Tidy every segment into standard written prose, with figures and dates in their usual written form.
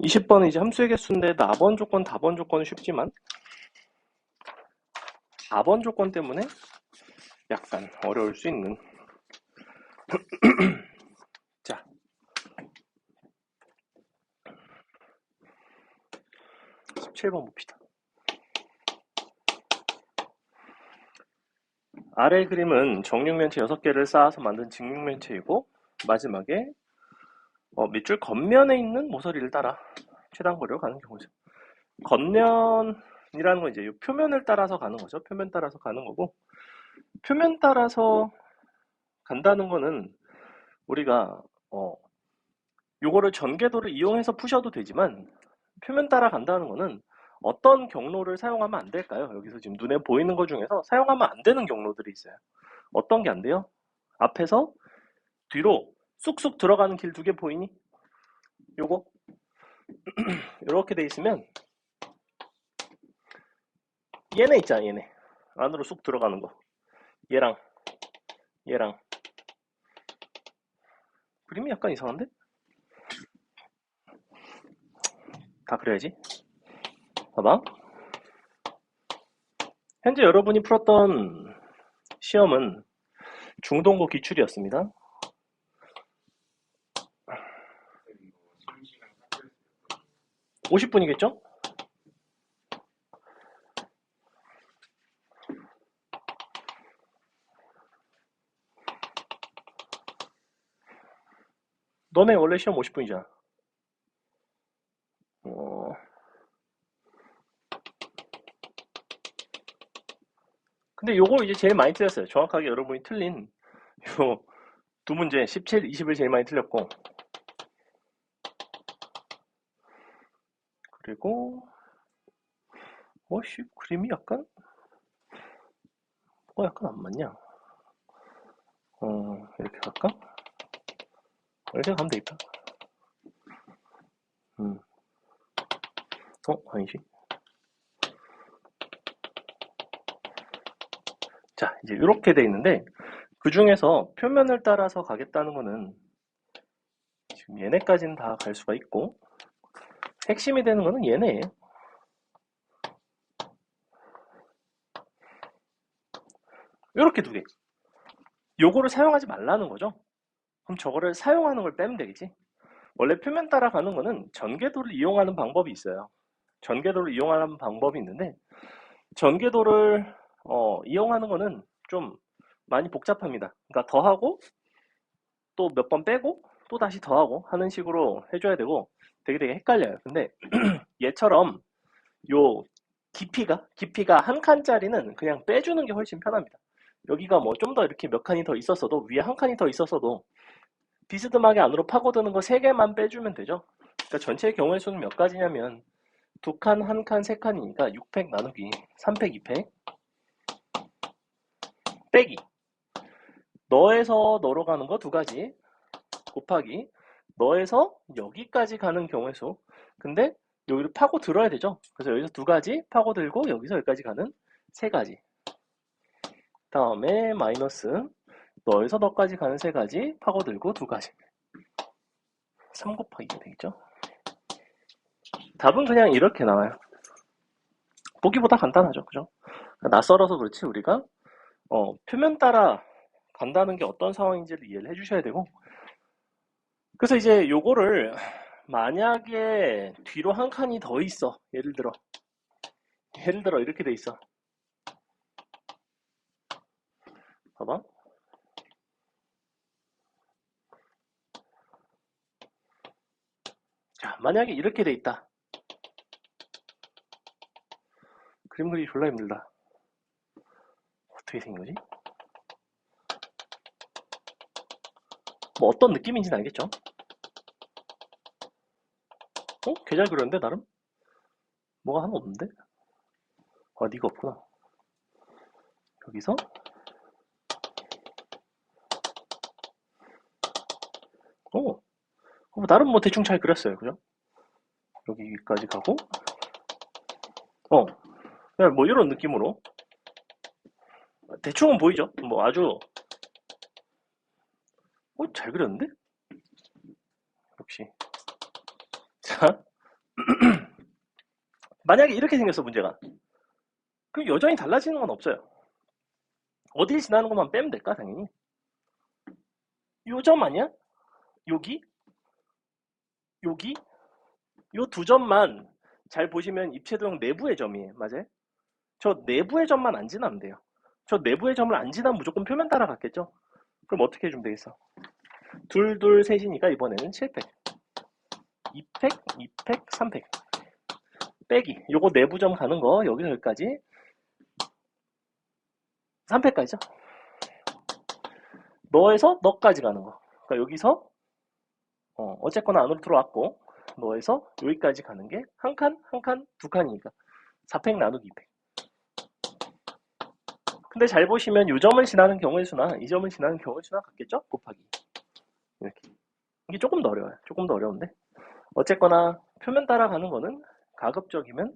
20번은 이제 함수의 개수인데 나번 조건, 다번 조건은 쉽지만 4번 조건 때문에 약간 어려울 수 있는. 자, (17번) 봅시다. 아래 그림은 정육면체 6개를 쌓아서 만든 직육면체이고 마지막에 밑줄 겉면에 있는 모서리를 따라 최단거리로 가는 경우죠. 겉면이라는 건 이제 이 표면을 따라서 가는 거죠. 표면 따라서 가는 거고, 표면 따라서 간다는 거는 우리가 요거를 전개도를 이용해서 푸셔도 되지만, 표면 따라 간다는 거는 어떤 경로를 사용하면 안 될까요? 여기서 지금 눈에 보이는 것 중에서 사용하면 안 되는 경로들이 있어요. 어떤 게 안 돼요? 앞에서 뒤로 쑥쑥 들어가는 길 2개 보이니? 요거 이렇게 돼 있으면 얘네 있잖아, 얘네 안으로 쑥 들어가는 거, 얘랑 얘랑. 그림이 약간 이상한데? 다 그려야지. 봐봐. 현재 여러분이 풀었던 시험은 중동고 기출이었습니다. 50분이겠죠? 너네 원래 시험 50분이잖아. 근데 요거 이제 제일 많이 틀렸어요. 정확하게 여러분이 틀린 요 두 문제 17, 20을 제일 많이 틀렸고, 그리고 그림이 약간 뭐가 약간 안 맞냐? 이렇게 갈까? 이렇게 가면 되겠다. 아니지. 자, 이제 이렇게 돼 있는데, 그 중에서 표면을 따라서 가겠다는 거는 지금 얘네까지는 다 갈 수가 있고, 핵심이 되는 거는 얘네예요. 이렇게 2개. 요거를 사용하지 말라는 거죠. 그럼 저거를 사용하는 걸 빼면 되겠지. 원래 표면 따라가는 거는 전개도를 이용하는 방법이 있어요. 전개도를 이용하는 방법이 있는데, 전개도를 이용하는 거는 좀 많이 복잡합니다. 그러니까 더하고 또 몇 번 빼고 또 다시 더하고 하는 식으로 해줘야 되고 되게 헷갈려요. 근데 얘처럼 요 깊이가 한 칸짜리는 그냥 빼주는 게 훨씬 편합니다. 여기가 뭐 좀 더 이렇게 몇 칸이 더 있었어도, 위에 한 칸이 더 있었어도 비스듬하게 안으로 파고드는 거 3개만 빼주면 되죠. 그러니까 전체 경우의 수는 몇 가지냐면 2칸, 1칸, 3칸이니까 6팩 나누기 3팩, 2팩 빼기 너에서 너로 가는 거 2가지 곱하기 너에서 여기까지 가는 경우의 수. 근데 여기를 파고 들어야 되죠. 그래서 여기서 2가지 파고 들고 여기서 여기까지 가는 3가지. 다음에 마이너스 너에서 너까지 가는 3가지 파고 들고 2가지. 3 곱하기가 되겠죠. 답은 그냥 이렇게 나와요. 보기보다 간단하죠. 그죠? 낯설어서 그렇지 우리가 표면 따라 간다는 게 어떤 상황인지를 이해를 해주셔야 되고, 그래서 이제 요거를 만약에 뒤로 한 칸이 더 있어. 예를 들어 이렇게 돼 있어. 봐봐. 자, 만약에 이렇게 돼 있다. 그림 그리기 졸라 힘들다. 어떻게 생긴 거지? 뭐 어떤 느낌인지는 알겠죠? 개 잘 그렸는데 나름? 뭐가 하나 없는데? 네가 없구나. 여기서 나름 뭐 대충 잘 그렸어요. 그죠? 여기까지 가고 그냥 뭐 이런 느낌으로 대충은 보이죠? 뭐 아주 잘 그렸는데? 역시. 자, 만약에 이렇게 생겼어, 문제가. 그럼 여전히 달라지는 건 없어요. 어딜 지나는 것만 빼면 될까, 당연히. 요 점 아니야? 여기? 여기? 요 두 점만 잘 보시면 입체도형 내부의 점이에요. 맞아요? 저 내부의 점만 안 지나면 돼요. 저 내부의 점을 안 지나면 무조건 표면 따라갔겠죠? 그럼 어떻게 해주면 되겠어? 둘, 둘, 셋이니까 이번에는 7팩. 2팩, 2팩, 3팩. 빼기. 요거 내부점 가는 거 여기서 여기까지 3팩까지죠? 너에서 너까지 가는 거. 그러니까 여기서 어쨌거나 안으로 들어왔고 너에서 여기까지 가는 게 한 칸, 한 칸, 두 칸이니까 4팩 나누기 2팩. 근데 잘 보시면 이 점을 지나는 경우의 수나 이 점을 지나는 경우의 수나 같겠죠? 곱하기. 이렇게. 이게 조금 더 어려워요. 조금 더 어려운데. 어쨌거나 표면 따라가는 거는 가급적이면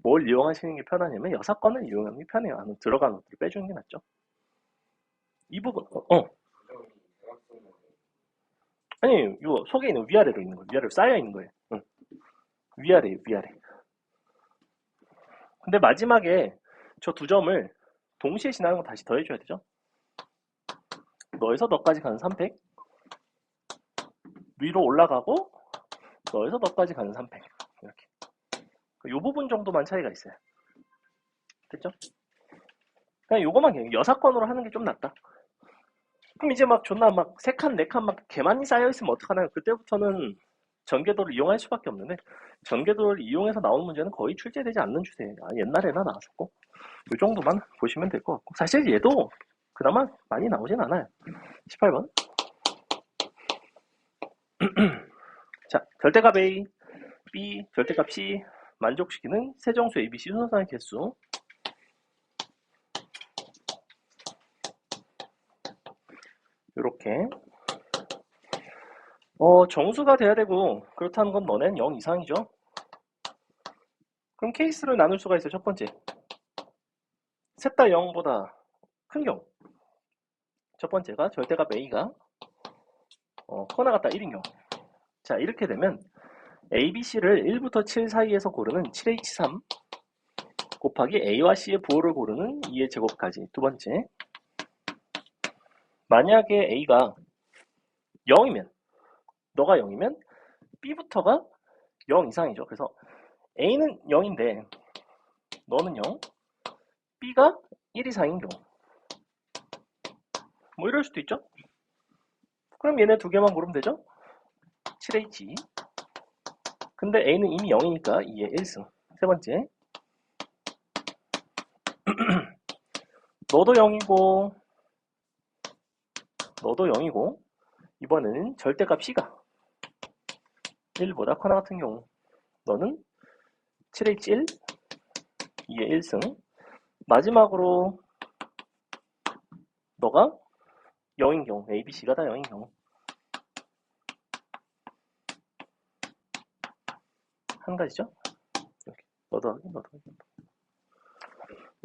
뭘 이용하시는 게 편하냐면 여사건을 이용하는 게 편해요. 안으로 들어가는 것들을 빼주는 게 낫죠. 이 부분, 아니, 요 속에 있는 위아래로 있는 거예요. 위아래로 쌓여 있는 거예요. 응. 위아래요, 위아래. 근데 마지막에 저 두 점을 동시에 지나는 거 다시 더해줘야 되죠. 너에서 너까지 가는 3팩. 위로 올라가고 너에서 너까지 가는 3팩. 이렇게. 요 부분 정도만 차이가 있어요. 됐죠? 그냥 요거만 그냥 여사건으로 하는 게 좀 낫다. 그럼 이제 막 존나 막 3칸, 4칸 막 개많이 쌓여있으면 어떡하나요? 그때부터는 전개도를 이용할 수밖에 없는데 전개도를 이용해서 나오는 문제는 거의 출제되지 않는 추세예요. 옛날에나 나왔었고 이 정도만 보시면 될 것 같고 사실 얘도 그나마 많이 나오진 않아요. 18번. 자, 절대값 A, B, 절대값 C 만족시키는 세정수 ABC 순서상의 개수. 이렇게 정수가 돼야 되고 그렇다는 건 너넨 0 이상이죠. 그럼 케이스를 나눌 수가 있어요. 첫 번째, 셋 다 0보다 큰 경우. 첫 번째가 절대값 A가 커나 같다 1인 경우. 자, 이렇게 되면 A, B, C를 1부터 7 사이에서 고르는 7H3 곱하기 A와 C의 부호를 고르는 2의 제곱까지. 두 번째, 만약에 A가 0이면 너가 0이면 B부터가 0 이상이죠. 그래서 A는 0인데 너는 0, B가 1 이상인 경우. 뭐 이럴 수도 있죠. 그럼 얘네 두 개만 고르면 되죠. 7H. 근데 A는 이미 0이니까 2의 1승. 세 번째, 너도 0이고 너도 0이고 이번에는 절대값 C가 1보다 커나 같은 경우 너는 7H1, 2의 1승. 마지막으로 너가 0인 경우, A, B, C가 다 0인 경우 한 가지죠. 이렇게. 너도 하기, 너도 하기.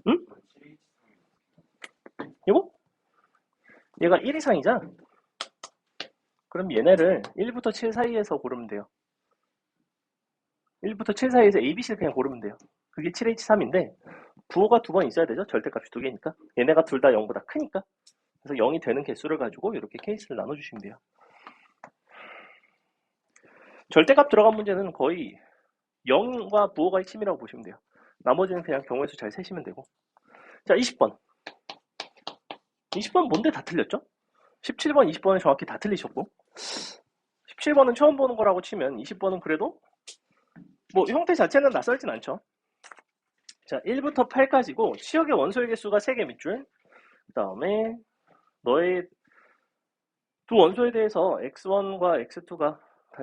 응? 이거? 얘가 1 이상이잖아. 그럼 얘네를 1부터 7 사이에서 고르면 돼요. 1부터 7 사이에서 A, B, C를 그냥 고르면 돼요. 그게 7H3인데 부호가 두 번 있어야 되죠. 절대값이 두 개니까. 얘네가 둘 다 0보다 크니까. 그래서 0이 되는 개수를 가지고 이렇게 케이스를 나눠주시면 돼요. 절대값 들어간 문제는 거의 0과 부호가 핵심이라고 보시면 돼요. 나머지는 그냥 경우의 수 잘 세시면 되고. 자, 20번. 20번 뭔데 다 틀렸죠? 17번, 20번은 정확히 다 틀리셨고 17번은 처음 보는 거라고 치면 20번은 그래도 뭐 형태 자체는 낯설진 않죠. 자, 1부터 8까지고 치역의 원소의 개수가 3개 밑줄. 그 다음에 너의 두 원소에 대해서 x1과 x2가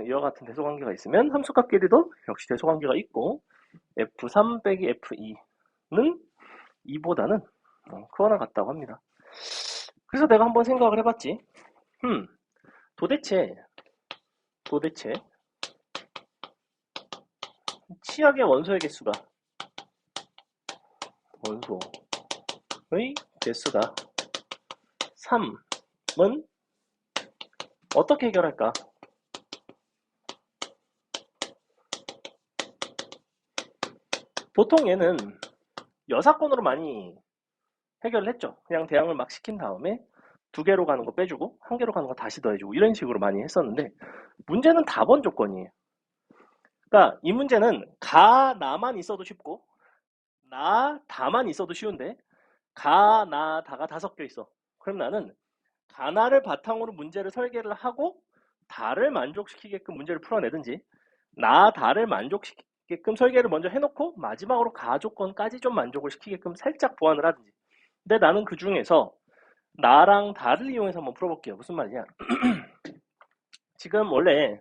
이와 같은 대소관계가 있으면 함수값끼리도 역시 대소관계가 있고 f3 빼기 f2는 2보다는 크거나 같다고 합니다. 그래서 내가 한번 생각을 해봤지. 도대체 치약의 원소의 개수가 원소의 개수가 3은 어떻게 해결할까? 보통 얘는 여사건으로 많이 해결을 했죠. 그냥 대항을 막 시킨 다음에 두 개로 가는 거 빼주고 한 개로 가는 거 다시 더해주고 이런 식으로 많이 했었는데 문제는 다번 조건이에요. 그러니까 이 문제는 가, 나만 있어도 쉽고 나, 다만 있어도 쉬운데 가, 나, 다가 다 섞여 있어. 그럼 나는 가나를 바탕으로 문제를 설계를 하고 다를 만족시키게끔 문제를 풀어내든지 나, 다를 만족시키게끔 설계를 먼저 해놓고 마지막으로 가 조건까지 좀 만족을 시키게끔 살짝 보완을 하든지. 근데 나는 그 중에서 나랑 다를 이용해서 한번 풀어볼게요. 무슨 말이냐? 지금 원래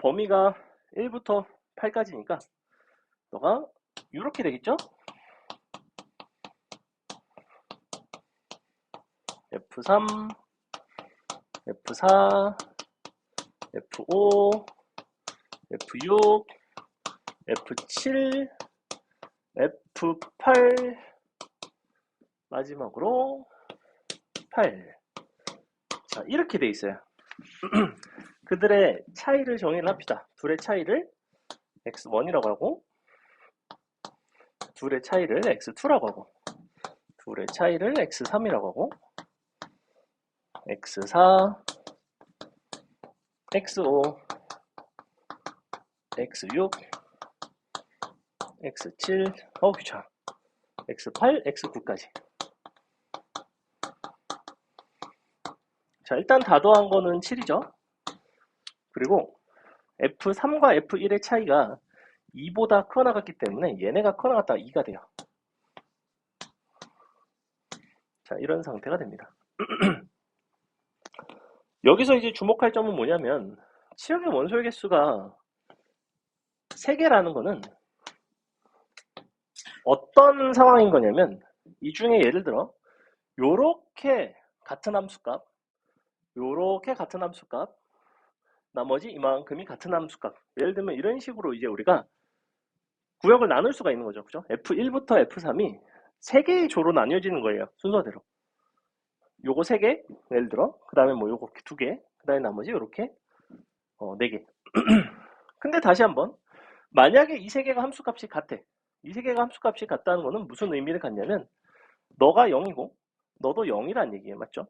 범위가 1부터 8까지니까 너가 이렇게 되겠죠? F3, F4, F5, F6, F7, F8, 마지막으로 8. 자, 이렇게 돼 있어요. 그들의 차이를 정의를 합시다. 둘의 차이를 x1이라고 하고 둘의 차이를 x2라고 하고 둘의 차이를 x3이라고 하고 x4, x5, x6, x7, 귀찮아. x8, x9까지. 자, 일단 다 더한 거는 7이죠. 그리고 F3과 F1의 차이가 2보다 커나갔기 때문에 얘네가 커나갔다가 2가 돼요. 자, 이런 상태가 됩니다. 여기서 이제 주목할 점은 뭐냐면 치역의 원소의 개수가 3개라는 거는 어떤 상황인 거냐면 이 중에 예를 들어 요렇게 같은 함수값 요렇게 같은 함수값 나머지 이만큼이 같은 함수값 예를 들면 이런 식으로 이제 우리가 구역을 나눌 수가 있는 거죠. 그죠? F1부터 F3이 3개의 조로 나뉘어지는 거예요. 순서대로. 요거 3개, 예를 들어. 그 다음에 뭐 요거 2개, 그 다음에 나머지 요렇게 4개. 근데 다시 한번 만약에 이 3개가 함수값이 같아. 이 3개가 함수값이 같다는 거는 무슨 의미를 갖냐면 너가 0이고 너도 0이란 얘기예요. 맞죠?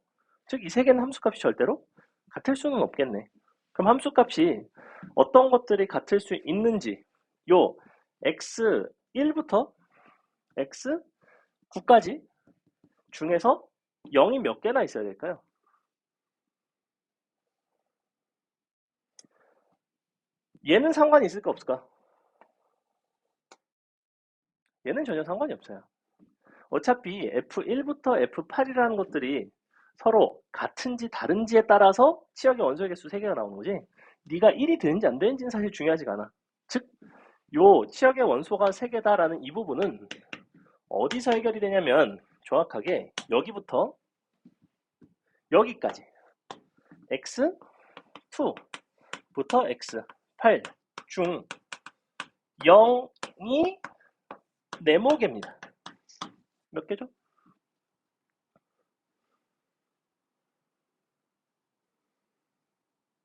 즉 이 3개는 함수값이 절대로 같을 수는 없겠네. 그럼 함수값이 어떤 것들이 같을 수 있는지 요 x1부터 x9까지 중에서 0이 몇 개나 있어야 될까요? 얘는 상관이 있을까 없을까? 얘는 전혀 상관이 없어요. 어차피 F1부터 F8이라는 것들이 서로 같은지 다른지에 따라서 치역의 원소의 개수 3개가 나오는 거지 네가 1이 되는지 안 되는지는 사실 중요하지가 않아. 즉, 요 치역의 원소가 3개다라는 이 부분은 어디서 해결이 되냐면 정확하게 여기부터 여기까지 x2부터 x8 중 0이 네모개입니다. 몇 개죠?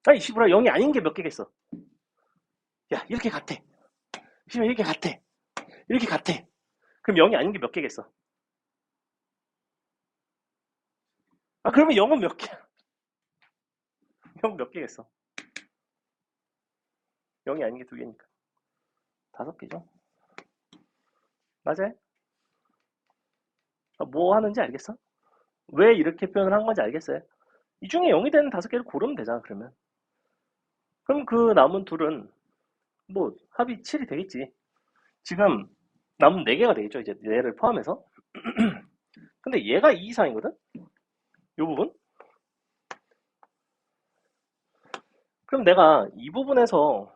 아니 시부라 0이 아닌 게 몇 개겠어. 야 이렇게 같아. 시부라 이렇게 같아. 이렇게 같아. 그럼 0이 아닌 게 몇 개겠어. 아 그러면 0은 몇 개야? 0 몇 개겠어. 0이 아닌 게 2개니까 5개죠. 맞아요? 뭐 하는지 알겠어? 왜 이렇게 표현을 한 건지 알겠어요? 이 중에 0이 되는 5개를 고르면 되잖아 그러면. 그럼 그 남은 둘은 뭐 합이 7이 되겠지. 지금 남은 4개가 되겠죠. 이제 얘를 포함해서. 근데 얘가 2 이상이거든? 이 부분? 그럼 내가 이 부분에서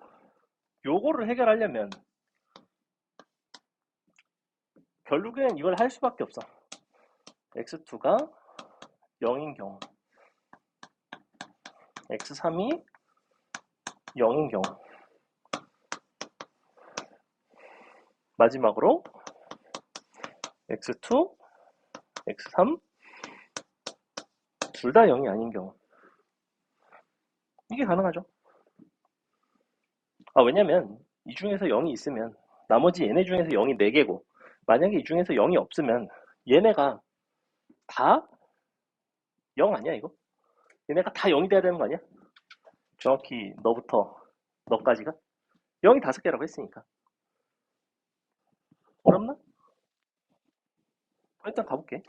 요거를 해결하려면 결국엔 이걸 할 수밖에 없어. x2가 0인 경우 x3이 0인 경우 마지막으로 x2, x3 둘 다 0이 아닌 경우 이게 가능하죠. 왜냐면 이 중에서 0이 있으면 나머지 얘네 중에서 0이 4개고 만약에 이 중에서 0이 없으면 얘네가 다 0 아니야 이거? 얘네가 다 0이 돼야 되는 거 아니야? 정확히 너부터 너까지가? 0이 5개라고 했으니까. 어렵나? 일단 가볼게.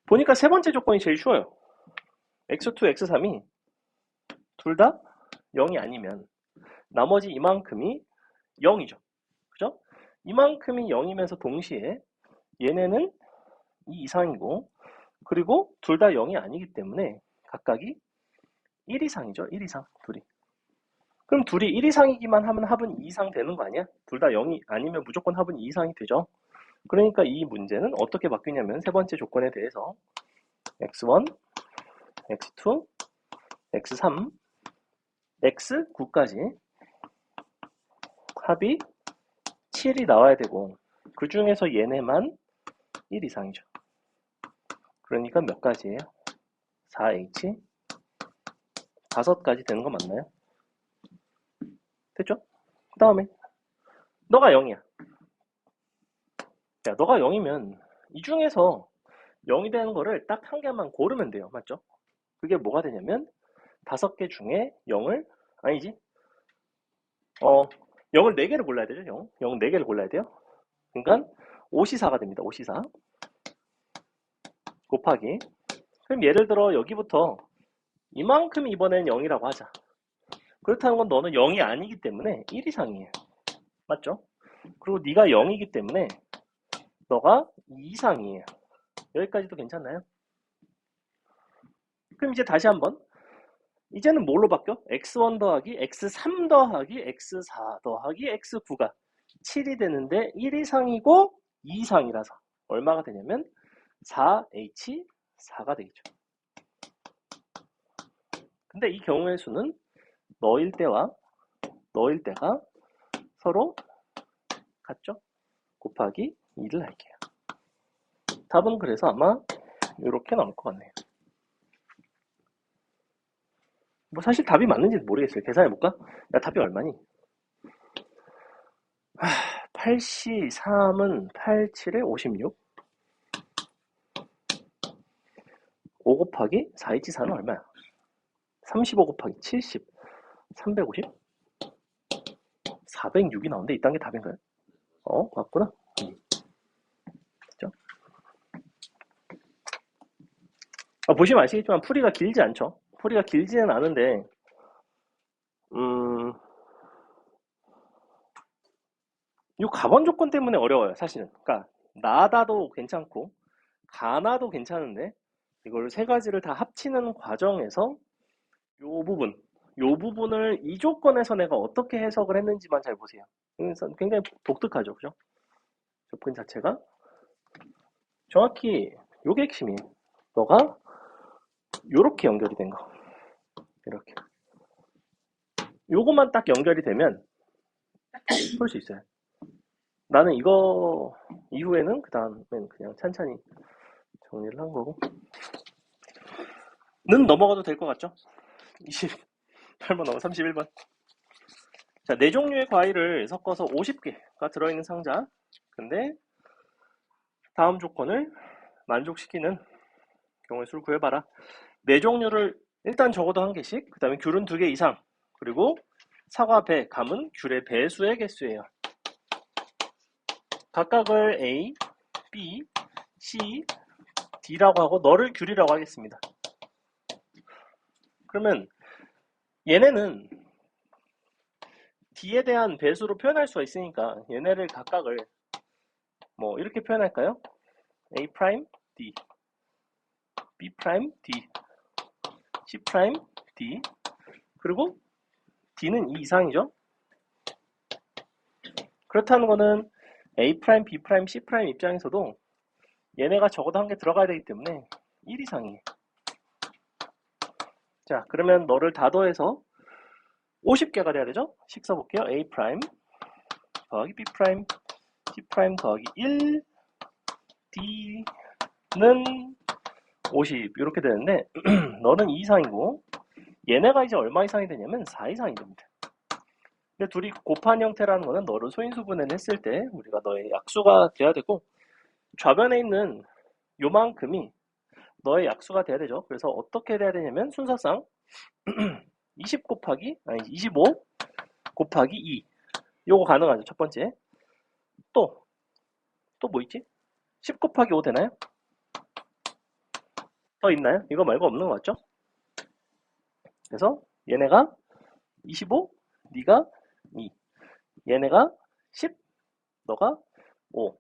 보니까 세 번째 조건이 제일 쉬워요. x2, x3이 둘 다 0이 아니면 나머지 이만큼이 0이죠. 그죠? 이만큼이 0이면서 동시에 얘네는 2 이상이고 그리고 둘 다 0이 아니기 때문에 각각이 1 이상이죠. 1 이상 둘이. 그럼 둘이 1 이상이기만 하면 합은 2 이상 되는 거 아니야? 둘 다 0이 아니면 무조건 합은 2 이상이 되죠. 그러니까 이 문제는 어떻게 바뀌냐면 세 번째 조건에 대해서 x1, x2, x3, x9까지 합이 7이 나와야 되고 그 중에서 얘네만 1 이상이죠. 그러니까 몇 가지예요? 4h 5가지 되는 거 맞나요? 됐죠? 그 다음에 너가 0이야. 야, 너가 0이면 이 중에서 0이 되는 거를 딱 한 개만 고르면 돼요. 맞죠? 그게 뭐가 되냐면 5개 중에 0을 아니지 0을 4개를 골라야 되죠. 0 4개를 골라야 돼요. 그러니까 5시4가 됩니다. 5시4 곱하기 그럼 예를 들어 여기부터 이만큼이 이번엔 0이라고 하자. 그렇다는 건 너는 0이 아니기 때문에 1 이상이에요. 맞죠? 그리고 네가 0이기 때문에 너가 2 이상이에요. 여기까지도 괜찮나요? 그럼 이제 다시 한번 이제는 뭘로 바뀌어? x1 더하기 x3 더하기 x4 더하기 x9가 7이 되는데 1 이상이고 2 이상이라서 얼마가 되냐면 4h4가 되겠죠. 근데 이 경우의 수는 너일 때와 너일 때가 서로 같죠? 곱하기 2를 할게요. 답은 그래서 아마 이렇게 나올 것 같네요. 뭐 사실 답이 맞는지 모르겠어요. 계산해볼까? 야, 답이 얼마니? 8시 3은 8, 7에 56 5 곱하기 4h 4는 얼마야? 35 곱하기 70 350 406이 나오는데 이딴 게 답인가요? 맞구나. 그죠? 보시면 아시겠지만 풀이가 길지 않죠? 풀이가 길지는 않은데 이 가번 조건 때문에 어려워요. 사실은. 그러니까 나다도 괜찮고 가나도 괜찮은데 이걸 세 가지를 다 합치는 과정에서 요 부분을 이 조건에서 내가 어떻게 해석을 했는지만 잘 보세요. 그래서 굉장히 독특하죠. 그죠? 조건 자체가 정확히 요게 핵심이에요. 너가 요렇게 연결이 된 거. 이렇게. 요것만 딱 연결이 되면 풀 수 있어요. 나는 이거 이후에는 그 다음엔 그냥 찬찬히 정리를 한 거고 는 넘어가도 될 것 같죠? 28번 넘어 31번. 자, 4종류의 과일을 섞어서 50개가 들어있는 상자. 근데 다음 조건을 만족시키는 경우의 수를 구해봐라. 4종류를 일단 적어도 1개씩, 그 다음에 귤은 2개 이상, 그리고 사과, 배, 감은 귤의 배수의 개수예요. 각각을 A, B, C, D라고 하고 너를 귤이라고 하겠습니다. 그러면 얘네는 D에 대한 배수로 표현할 수가 있으니까 얘네를 각각을 뭐 이렇게 표현할까요? A', D, B', D, C', D 그리고 D는 2 이상이죠. 그렇다는 거는 A', B', C' 입장에서도 얘네가 적어도 1개 들어가야 되기 때문에 1 이상이에요. 자, 그러면 너를 다 더해서 50개가 돼야 되죠? 식 써볼게요. A' 더하기 B', C' 더하기 1, D는 50 이렇게 되는데 너는 2 이상이고 얘네가 이제 얼마 이상이 되냐면 4 이상이 됩니다. 근데 둘이 곱한 형태라는 거는 너를 소인수분해를 했을 때 우리가 너의 약수가 돼야 되고, 좌변에 있는 요만큼이 너의 약수가 돼야 되죠. 그래서 어떻게 돼야 되냐면 순서상 20 곱하기, 아니 25 곱하기 2. 요거 가능하죠. 첫 번째. 또 뭐 있지? 10 곱하기 5 되나요? 더 있나요? 이거 말고 없는 거 맞죠? 그래서 얘네가 25, 네가 2, 얘네가 10, 너가 5.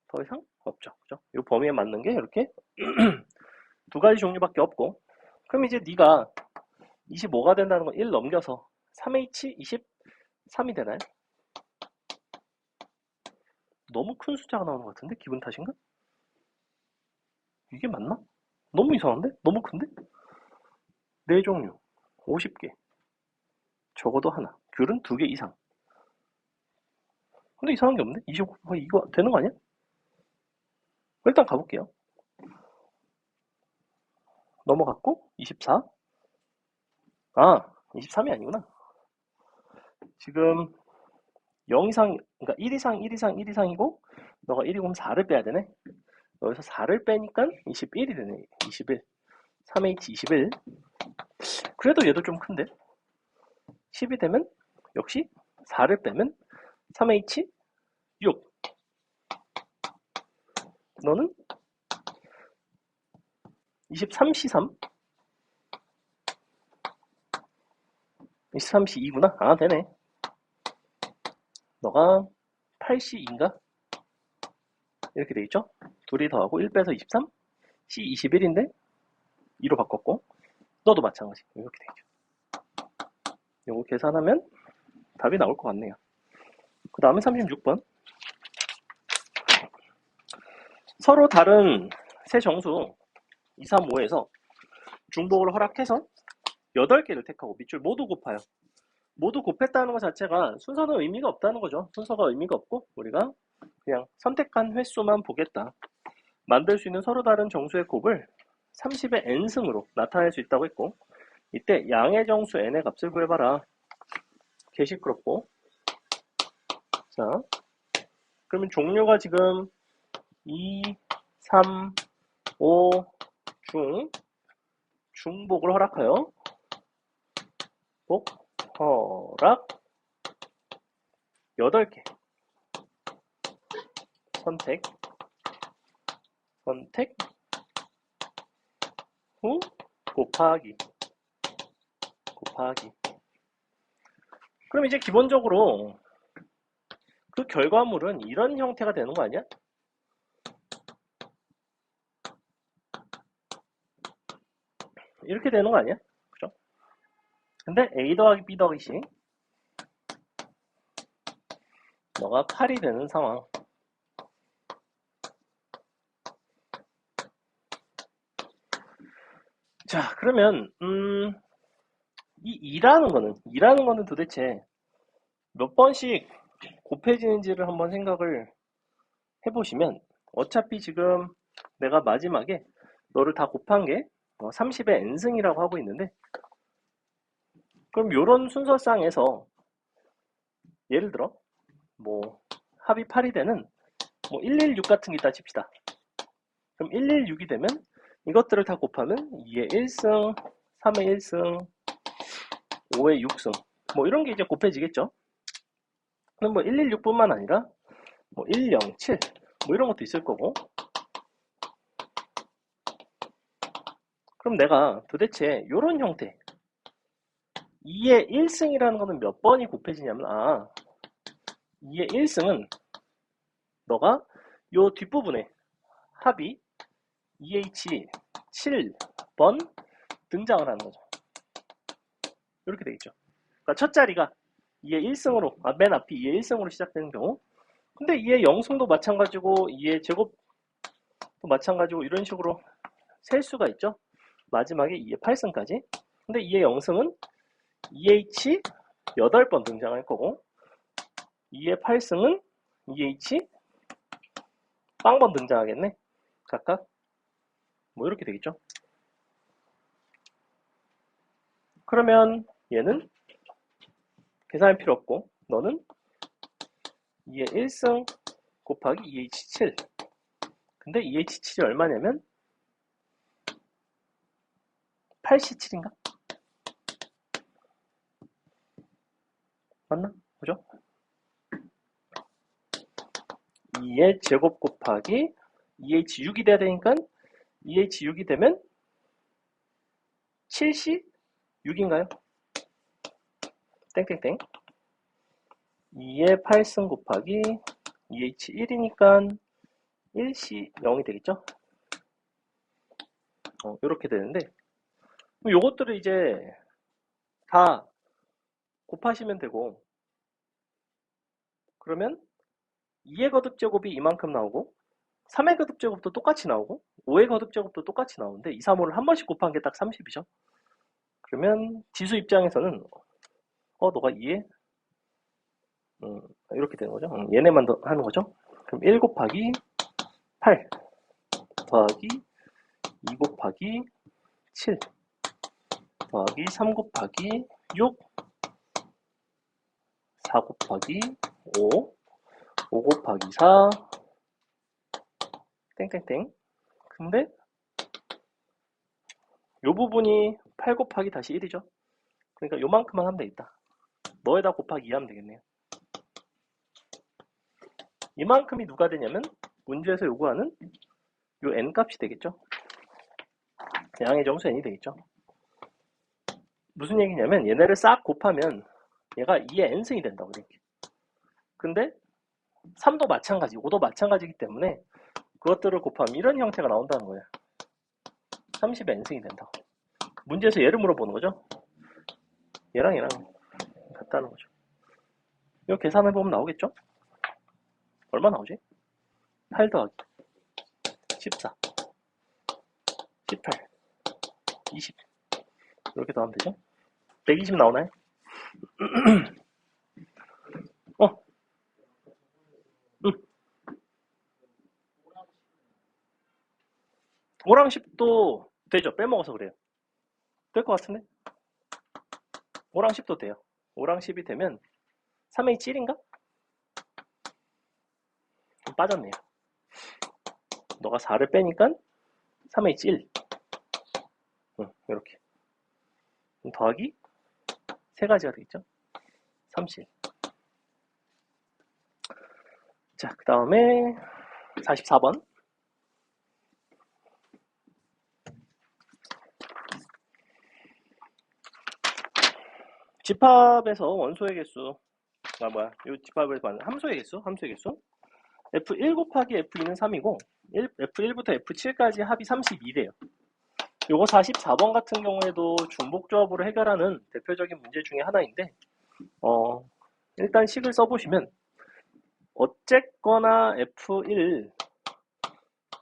더 이상 없죠. 그죠? 이 범위에 맞는 게 이렇게 두 가지 종류밖에 없고, 그럼 이제 네가 25가 된다는 건 1 넘겨서 3H 23이 되나요? 너무 큰 숫자가 나오는 것 같은데? 기분 탓인가? 이게 맞나? 너무 이상한데? 너무 큰데? 네 종류 50개, 적어도 하나, 귤은 2개 이상. 근데 이상한 게 없네? 25, 이거 되는 거 아니야? 일단 가볼게요. 넘어갔고 24. 아, 23이 아니구나. 지금 0 이상, 그러니까 1 이상, 1 이상, 1 이상이고 너가 1이고 4를 빼야 되네. 여기서 4를 빼니까 21이 되네. 21. 3H 21. 그래도 얘도 좀 큰데? 10이 되면 역시 4를 빼면 3H 6. 너는 23C 3. 23C 2구나. 아, 되네. 너가 8C2인가? 이렇게 돼 있죠? 둘이 더하고 1 빼서 23, C 21인데 2로 바꿨고, 너도 마찬가지. 이렇게 돼 있죠. 요거 계산하면 답이 나올 것 같네요. 그 다음에 36번. 서로 다른 세 정수 2, 3, 5에서 중복을 허락해서 8개를 택하고 밑줄 모두 곱하여. 모두 곱했다는 것 자체가 순서는 의미가 없다는 거죠. 순서가 의미가 없고 우리가 그냥 선택한 횟수만 보겠다. 만들 수 있는 서로 다른 정수의 곱을 30의 n승으로 나타낼 수 있다고 했고, 이때 양의 정수 n의 값을 구해봐라. 개 시끄럽고. 자, 그러면 종류가 지금 2, 3, 5 중복을 허락하여 복 허락 8개 선택 후 곱하기. 그럼 이제 기본적으로 그 결과물은 이런 형태가 되는 거 아니야? 이렇게 되는 거 아니야? 그죠? 근데 A 더하기 B 더하기 C, 너가 8이 되는 상황. 자, 그러면 이 2라는 거는 도대체 몇 번씩 곱해지는지를 한번 생각을 해보시면, 어차피 지금 내가 마지막에 너를 다 곱한 게 30의 n승이라고 하고 있는데, 그럼 요런 순서상에서 예를 들어 뭐 합이 8이 되는 뭐 116 같은 게 있다 칩시다. 그럼 116이 되면 이것들을 다 곱하면 2의 1승, 3의 1승, 5의 6승, 뭐 이런 게 이제 곱해지겠죠. 그럼 뭐 116뿐만 아니라 뭐 107, 뭐 이런 것도 있을 거고. 그럼 내가 도대체 요런 형태 2의 1승이라는 거는 몇 번이 곱해지냐면, 2의 1승은 너가 요 뒷부분에 합이 EH 7번 등장을 하는 거죠. 이렇게 되겠죠. 그러니까 첫 자리가 2의 1승으로, 맨 앞이 2의 1승으로 시작되는 경우, 근데 2의 0승도 마찬가지고 2의 제곱도 마찬가지고 이런 식으로 셀 수가 있죠. 마지막에 2의 8승까지. 근데 2의 0승은 EH 8번 등장할 거고, 2의 8승은 EH 빵번 등장하겠네. 각각 뭐 이렇게 되겠죠. 그러면 얘는 계산할 필요 없고 너는 2의 1승 곱하기 2H7. 근데 2H7이 얼마냐면 8C7인가? 맞나? 그죠? 2의 제곱 곱하기 2H6이 돼야 되니까 2H6이 되면 7C6인가요? 땡땡땡. 2의 8승 곱하기 2H1이니까 1C0이 되겠죠? 이렇게 되는데 요것들을 이제 다 곱하시면 되고 그러면 2의 거듭제곱이 이만큼 나오고 3의 거듭제곱도 똑같이 나오고 5의 거듭제곱도 똑같이 나오는데 2, 3, 5를 한 번씩 곱한 게 딱 30이죠. 그러면 지수 입장에서는 너가 2에 이렇게 되는 거죠. 얘네만 더 하는 거죠. 그럼 1 곱하기 8 더하기 2 곱하기 7 더하기 3 곱하기 6 4 곱하기 5 5 곱하기 4 땡땡땡. 근데 요 부분이 8 곱하기 다시 1이죠. 그러니까 요만큼만 하면 되겠다. 너에다 곱하기 2 하면 되겠네요. 이만큼이 누가 되냐면 문제에서 요구하는 요 n 값이 되겠죠. 양의 정수 n이 되겠죠. 무슨 얘기냐면 얘네를 싹 곱하면 얘가 2의 n승이 된다고 이렇게. 근데 3도 마찬가지, 5도 마찬가지이기 때문에 그것들을 곱하면 이런 형태가 나온다는 거예요. 30의 n승이 된다고. 문제에서 얘를 물어보는 거죠. 얘랑 얘랑 같다는 거죠. 이거 계산해보면 나오겠죠? 얼마 나오지? 8 더하기 14 18 20 이렇게 더하면 되죠? 120 나오나요? 응. 5랑 10도 되죠? 빼먹어서 그래요. 될 것 같은데? 5랑 10도 돼요. 5랑 10이 되면 3H1인가? 좀 빠졌네요. 너가 4를 빼니까 3H1 이렇게 더하기 세 가지가 되겠죠? 30. 자, 그 다음에 44번. 집합에서 원소의 개수, 이 집합을 말하는 함수의 개수, F1 곱하기 F2는 3이고, F1부터 F7까지 합이 32래요. 요거 44번 같은 경우에도 중복조합으로 해결하는 대표적인 문제 중에 하나인데, 일단 식을 써보시면, 어쨌거나 F1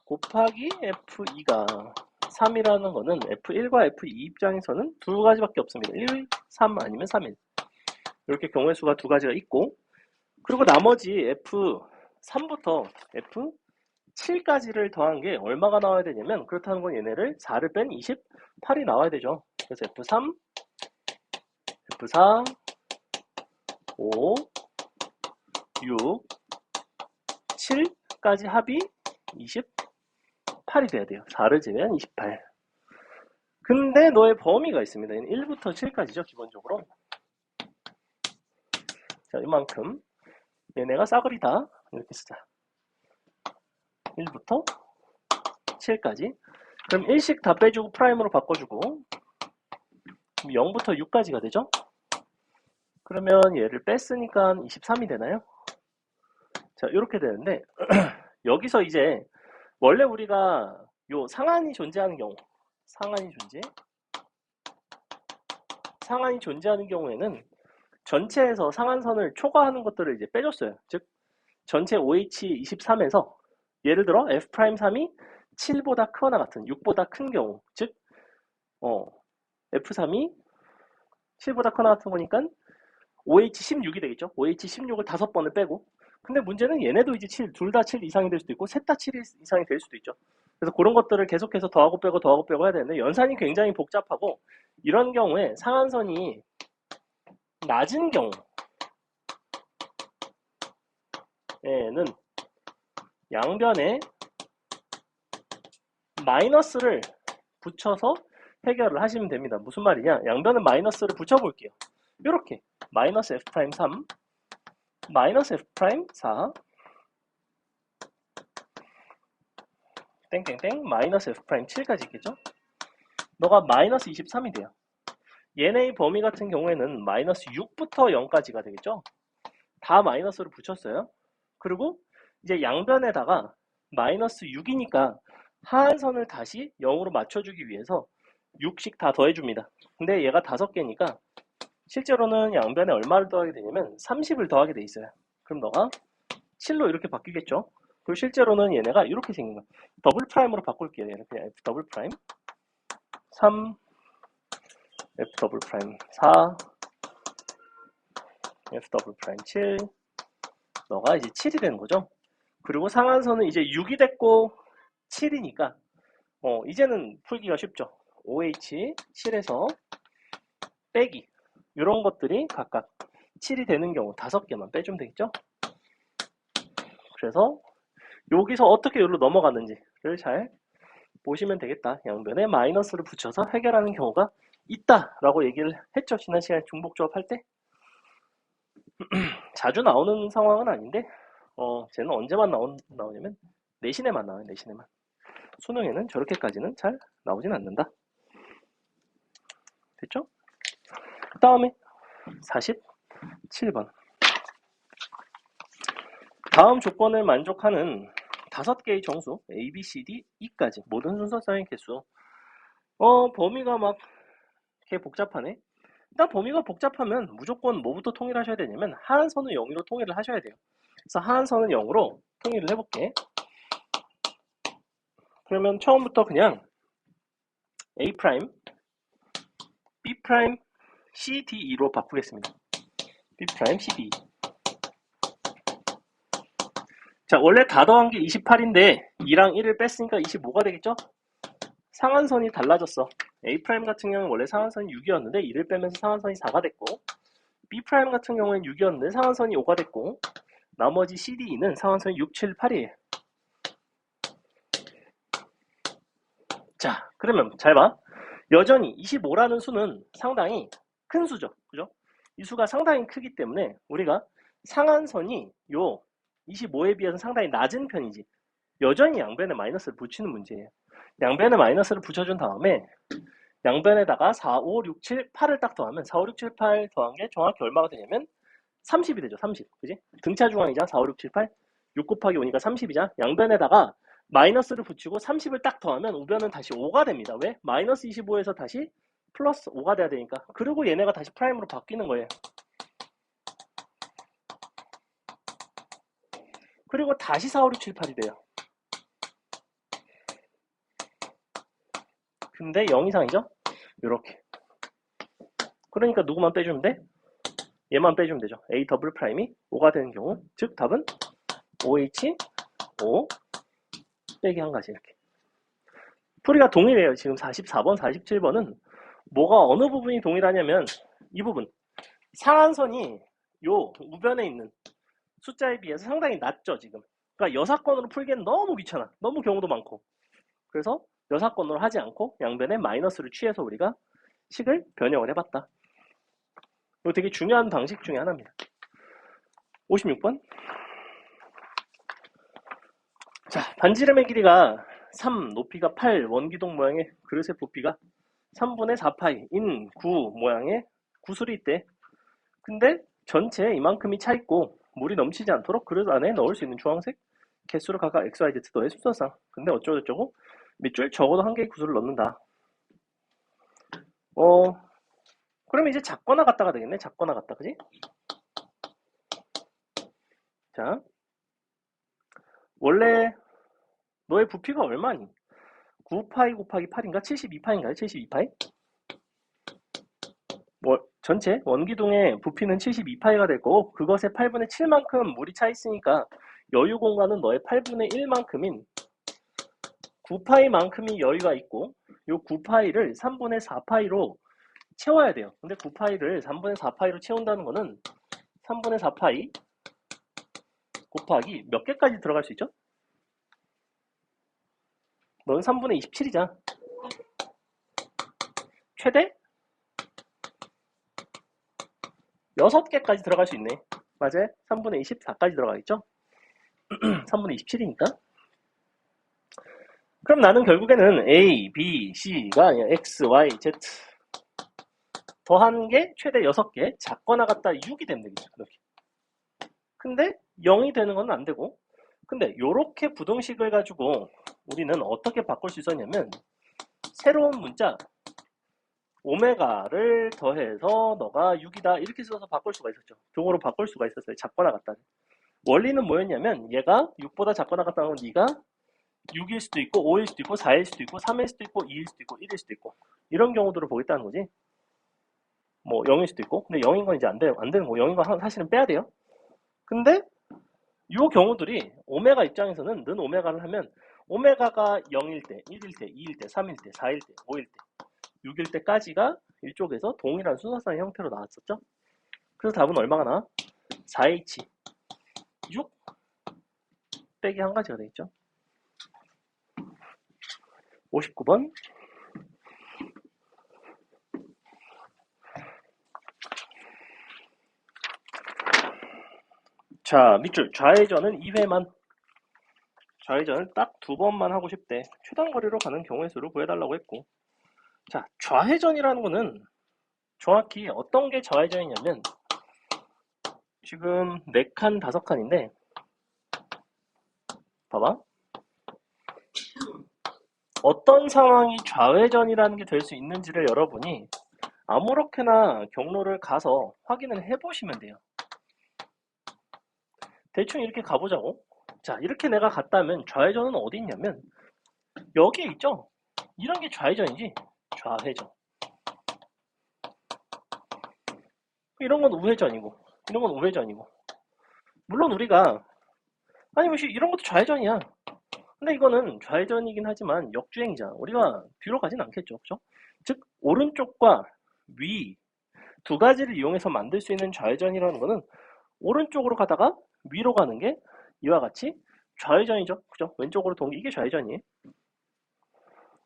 곱하기 F2가 3이라는 거는 F1과 F2 입장에서는 두 가지밖에 없습니다. 1, 3 아니면 3일. 이렇게 경우의 수가 두 가지가 있고, 그리고 나머지 F3부터 F7까지를 더한 게 얼마가 나와야 되냐면, 그렇다는 건 얘네를 4를 뺀 28이 나와야 되죠. 그래서 F3, F4, 5, 6, 7까지 합이 28이 돼야 돼요. 4를 제외한 28. 근데 너의 범위가 있습니다. 1부터 7까지죠, 기본적으로. 자, 이만큼. 얘네가 싸그리다. 이렇게 쓰자. 1부터 7까지. 그럼 1씩 다 빼주고 프라임으로 바꿔주고 0부터 6까지가 되죠? 그러면 얘를 뺐으니까 23이 되나요? 자, 이렇게 되는데 여기서 이제 원래 우리가 요 상한이 존재하는 경우 상한이 존재하는 경우에는 전체에서 상한선을 초과하는 것들을 이제 빼줬어요. 즉 전체 OH23에서 예를 들어 F'3이 7보다 크거나 같은 6보다 큰 경우, 즉 F3이 7보다 크거나 같은 거니까 OH16이 되겠죠. OH16을 5번을 빼고. 근데 문제는 얘네도 이제 7, 둘 다 7 이상이 될 수도 있고 셋 다 7 이상이 될 수도 있죠. 그래서 그런 것들을 계속해서 더하고 빼고 해야 되는데 연산이 굉장히 복잡하고 이런 경우에 상한선이 낮은 경우 양변에 마이너스를 붙여서 해결을 하시면 됩니다. 무슨 말이냐? 양변에 마이너스를 붙여볼게요. 이렇게 마이너스 F'3 마이너스 F'4 땡땡땡 마이너스 F'7까지 있겠죠? 너가 마이너스 23이 돼요. 얘네의 범위 같은 경우에는 마이너스 6부터 0까지가 되겠죠? 다 마이너스를 붙였어요. 그리고 이제 양변에다가 마이너스 6이니까 하한선을 다시 0으로 맞춰주기 위해서 6씩 다 더해줍니다. 근데 얘가 5개니까 실제로는 양변에 얼마를 더하게 되냐면 30을 더하게 돼 있어요. 그럼 너가 7로 이렇게 바뀌겠죠? 그리고 실제로는 얘네가 이렇게 생긴 거야. 더블 프라임으로 바꿀게요. 얘는 그냥 F 더블 프라임 3 F 더블 프라임 4 F 더블 프라임 7 너가 이제 7이 되는 거죠. 그리고 상한선은 이제 6이 됐고 7이니까 이제는 풀기가 쉽죠. OH 7에서 빼기 이런 것들이 각각 7이 되는 경우 5개만 빼주면 되겠죠. 그래서 여기서 어떻게 여기로 넘어갔는지를 잘 보시면 되겠다. 양변에 마이너스를 붙여서 해결하는 경우가 있다라고 얘기를 했죠. 지난 시간에 중복조합 할 때. 자주 나오는 상황은 아닌데 쟤는 언제만 나오냐면 내신에만 나와요. 내신에만. 수능에는 저렇게까지는 잘 나오진 않는다. 됐죠? 그 다음에 47번 다음 조건을 만족하는 5개의 정수 A, B, C, D, E까지 모든 순서상의 개수 범위가 막 이렇게 복잡하네. 일단 범위가 복잡하면 무조건 뭐부터 통일하셔야 되냐면 하한선은 0으로 통일을 하셔야 돼요. 그래서 하한선은 0으로 통일을 해볼게. 그러면 처음부터 그냥 A', B', C, D, E로 바꾸겠습니다. B', C, D, E. 자, 원래 다 더한 게 28인데 2랑 1을 뺐으니까 25가 되겠죠? 상한선이 달라졌어. A' 같은 경우는 원래 상한선이 6이었는데 2를 빼면서 상한선이 4가 됐고 B' 같은 경우는 6이었는데 상한선이 5가 됐고 나머지 C, D, E는 상한선이 6, 7, 8이에요. 자, 그러면 잘 봐. 여전히 25라는 수는 상당히 큰 수죠. 그죠? 이 수가 상당히 크기 때문에 우리가 상한선이 요 25에 비해서 상당히 낮은 편이지. 여전히 양변에 마이너스를 붙이는 문제예요. 양변에 마이너스를 붙여준 다음에 양변에다가 4, 5, 6, 7, 8을 딱 더하면 4, 5, 6, 7, 8 더한 게 정확히 얼마가 되냐면 30이 되죠. 30. 그지? 등차 중앙이자 4, 5, 6, 7, 8. 6 곱하기 5니까 30이자. 양변에다가 마이너스를 붙이고 30을 딱 더하면 우변은 다시 5가 됩니다. 왜? 마이너스 25에서 다시 플러스 5가 돼야 되니까. 그리고 얘네가 다시 프라임으로 바뀌는 거예요. 그리고 다시 4, 5, 6, 7, 8이 돼요. 근데 0 이상이죠? 요렇게. 그러니까 누구만 빼주면 돼? 얘만 빼주면 되죠. A 더블 프라임이 5가 되는 경우, 즉 답은 OH 5 빼기 한 가지 이렇게. 풀이가 동일해요. 지금 44번, 47번은 뭐가 어느 부분이 동일하냐면 이 부분. 상한선이 요 우변에 있는 숫자에 비해서 상당히 낮죠, 지금. 그러니까 여사건으로 풀기엔 너무 귀찮아. 너무 경우도 많고. 그래서 여사건으로 하지 않고 양변에 마이너스를 취해서 우리가 식을 변형을 해봤다. 이거 되게 중요한 방식 중에 하나입니다. 56번. 자, 반지름의 길이가 3, 높이가 8, 원기둥 모양의 그릇의 부피가 3분의 4파이인 9 모양의 구슬이 있대. 근데 전체 이만큼이 차 있고 물이 넘치지 않도록 그릇 안에 넣을 수 있는 주황색 개수를 각각 X, Y, Z 너의 순서상. 근데 어쩌고저쩌고 밑줄 적어도 한 개의 구슬을 넣는다. 그러면 이제 작거나 같다가 되겠네. 작거나 같다, 그지? 자, 원래 너의 부피가 얼마니? 9파이 곱하기 8인가? 72파인가요? 72파이? 전체 원기둥의 부피는 72파이가 될 거고 그것의 8분의 7만큼 물이 차 있으니까 여유 공간은 너의 8분의 1만큼인 9파이만큼이 여유가 있고 이 9파이를 3분의 4파이로 채워야 돼요. 근데 9파이를 3분의 4파이로 채운다는 거는 3분의 4파이 곱하기 몇 개까지 들어갈 수 있죠? 넌 3분의 27이잖아. 최대 6개까지 들어갈 수 있네. 맞아요? 3분의 24까지 들어가겠죠? 3분의 27이니까. 그럼 나는 결국에는 A, B, C가 아니라 X, Y, Z 더한 게 최대 6개, 작거나 같다 6이 되면 되겠죠. 그렇게. 근데 0이 되는 건 안 되고, 근데 요렇게 부등식을 가지고 우리는 어떻게 바꿀 수 있었냐면 새로운 문자 오메가를 더해서 너가 6이다 이렇게 써서 바꿀 수가 있었죠. 종으로 바꿀 수가 있었어요. 작거나 같다는. 원리는 뭐였냐면 얘가 6보다 작거나 같다는 건 네가 6일 수도 있고 5일 수도 있고 4일 수도 있고 3일 수도 있고 2일 수도 있고 1일 수도 있고 이런 경우들을 보겠다는 거지. 뭐 0일 수도 있고. 근데 0인 건 이제 안 되는 거. 0인 건 사실은 빼야 돼요. 근데 이 경우들이 오메가 입장에서는 는 오메가를 하면 오메가가 0일 때, 1일 때, 2일 때, 3일 때, 4일 때, 5일 때, 6일 때까지가 이쪽에서 동일한 순서상의 형태로 나왔었죠. 그래서 답은 얼마가 나와? 4H 6 빼기 한 가지가 되겠죠. 59번. 자, 밑줄 좌회전은 2회만. 좌회전을 딱 2번만 하고 싶대. 최단거리로 가는 경우의 수를 구해달라고 했고. 자, 좌회전이라는 거는 정확히 어떤 게 좌회전이냐면 지금 4칸, 5칸인데 봐봐. 어떤 상황이 좌회전이라는 게 될 수 있는지를 여러분이 아무렇게나 경로를 가서 확인을 해보시면 돼요. 대충 이렇게 가보자고. 자, 이렇게 내가 갔다면 좌회전은 어디 있냐면 여기에 있죠. 이런 게 좌회전이지. 좌회전. 이런 건 우회전이고 이런 건 우회전이고 물론 우리가 아니 뭐 이런 것도 좌회전이야. 근데 이거는 좌회전이긴 하지만 역주행이잖아. 우리가 뒤로 가진 않겠죠. 그죠? 즉 오른쪽과 위 두 가지를 이용해서 만들 수 있는 좌회전이라는 거는 오른쪽으로 가다가 위로 가는 게 이와 같이 좌회전이죠. 그죠? 왼쪽으로 도는 게 이게 좌회전이에요.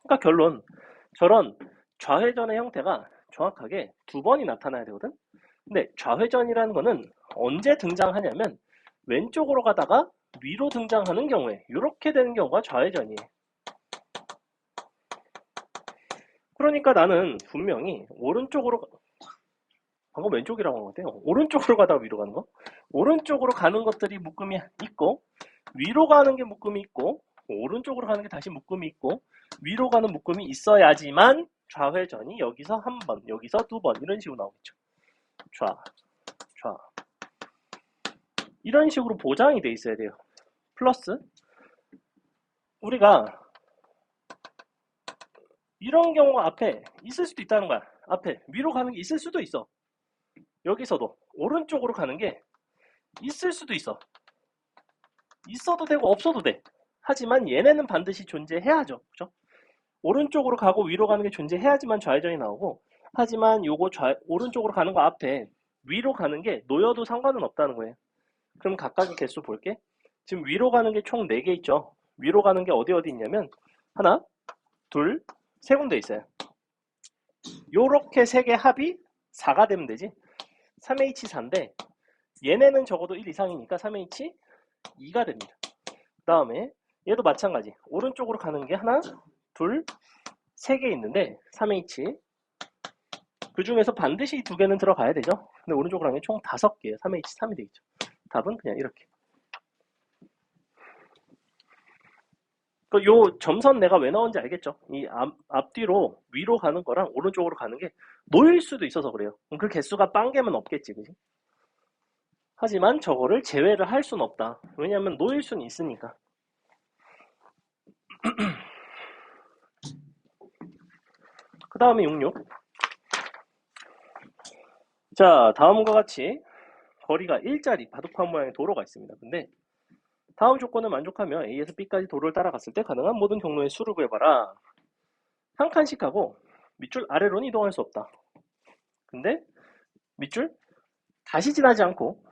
그러니까 결론 저런 좌회전의 형태가 정확하게 2번이 나타나야 되거든. 근데 좌회전이라는 거는 언제 등장하냐면 왼쪽으로 가다가 위로 등장하는 경우에 이렇게 되는 경우가 좌회전이에요. 그러니까 나는 분명히 오른쪽으로 방금 왼쪽이라고 한 것 같아요. 오른쪽으로 가다가 위로 가는 거. 오른쪽으로 가는 것들이 묶음이 있고 위로 가는 게 묶음이 있고 오른쪽으로 가는 게 다시 묶음이 있고 위로 가는 묶음이 있어야지만 좌회전이 여기서 한 번, 여기서 2번 이런 식으로 나오겠죠. 좌, 좌. 이런 식으로 보장이 돼 있어야 돼요. 플러스 우리가 이런 경우가 앞에 있을 수도 있다는 거야. 앞에 위로 가는 게 있을 수도 있어. 여기서도 오른쪽으로 가는 게 있을 수도 있어. 있어도 되고 없어도 돼. 하지만 얘네는 반드시 존재해야죠. 그죠? 오른쪽으로 가고 위로 가는 게 존재해야지만 좌회전이 나오고 하지만 요거 오른쪽으로 가는 거 앞에 위로 가는 게 놓여도 상관은 없다는 거예요. 그럼 각각의 개수 볼게. 지금 위로 가는 게 총 4개 있죠. 위로 가는 게 어디 있냐면 하나, 둘, 세 군데 있어요. 요렇게 3개 합이 4가 되면 되지. 3H4인데 얘네는 적어도 1 이상이니까 3H2가 됩니다. 그 다음에 얘도 마찬가지. 오른쪽으로 가는 게 하나, 둘, 3개 있는데 3H 그 중에서 반드시 2개는 들어가야 되죠. 근데 오른쪽으로 가는 게 총 5개예요. 3H3이 되겠죠. 답은 그냥 이렇게. 요 점선 내가 왜 넣은지 알겠죠? 이 앞뒤로 위로 가는 거랑 오른쪽으로 가는 게 놓일 수도 있어서 그래요. 그 개수가 빵 개면 없겠지, 그지? 하지만 저거를 제외를 할 수는 없다. 왜냐하면 놓일 수는 있으니까. 그 다음에 66. 자, 다음과 같이 거리가 1짜리 바둑판 모양의 도로가 있습니다. 근데 다음 조건을 만족하며 A에서 B까지 도로를 따라갔을 때 가능한 모든 경로의 수를 구해봐라. 한 칸씩 하고 밑줄 아래로는 이동할 수 없다. 근데 밑줄 다시 지나지 않고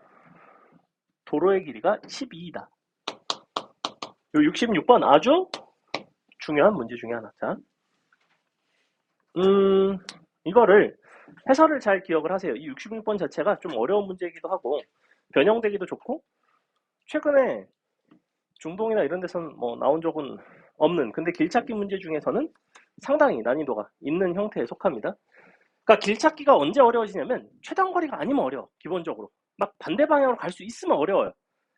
도로의 길이가 12이다. 요 66번 아주 중요한 문제 중에 하나. 자, 이거를 해설을 잘 기억을 하세요. 이 66번 자체가 좀 어려운 문제이기도 하고 변형되기도 좋고 최근에 중동이나 이런 데서는 뭐 나온 적은 없는, 근데 길찾기 문제 중에서는 상당히 난이도가 있는 형태에 속합니다. 그러니까 길찾기가 언제 어려워지냐면 최단거리가 아니면 어려워. 기본적으로 막 반대 방향으로 갈 수 있으면 어려워요.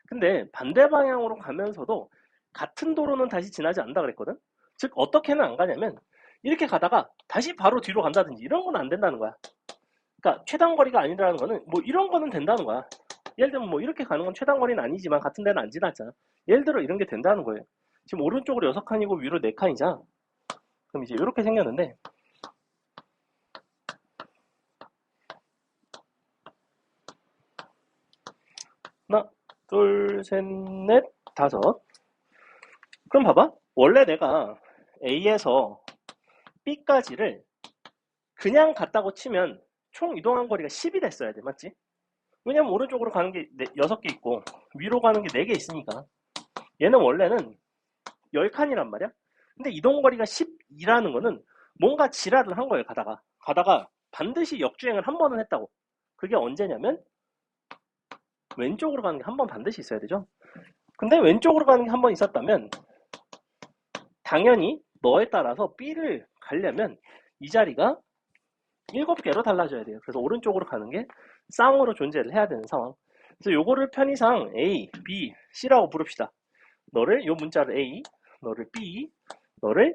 근데 반대 방향으로 가면서도 같은 도로는 다시 지나지 않는다 그랬거든. 즉 어떻게는 안 가냐면 이렇게 가다가 다시 바로 뒤로 간다든지 이런 건 안 된다는 거야. 그러니까 최단거리가 아니라는 거는 뭐 이런 거는 된다는 거야. 예를 들면 뭐 이렇게 가는 건 최단거리는 아니지만 같은 데는 안 지났잖아. 예를 들어 이런 게 된다는 거예요. 지금 오른쪽으로 6칸이고 위로 4칸이잖아. 그럼 이제 이렇게 생겼는데 하나, 둘, 셋, 넷, 다섯. 그럼 봐봐. 원래 내가 A에서 B까지를 그냥 갔다고 치면 총 이동한 거리가 10이 됐어야 돼. 맞지? 왜냐면 오른쪽으로 가는 게 6개 있고 위로 가는 게 4개 있으니까. 얘는 원래는 10칸이란 말이야. 근데 이동거리가 12라는 거는 뭔가 지랄을 한 거예요. 가다가 반드시 역주행을 한 번은 했다고. 그게 언제냐면 왼쪽으로 가는 게 한 번 반드시 있어야 되죠. 근데 왼쪽으로 가는 게 한 번 있었다면 당연히 너에 따라서 B를 가려면 이 자리가 7개로 달라져야 돼요. 그래서 오른쪽으로 가는 게 쌍으로 존재를 해야 되는 상황. 그래서 요거를 편의상 A, B, C라고 부릅시다. 너를 요 문자를 A, 너를 B, 너를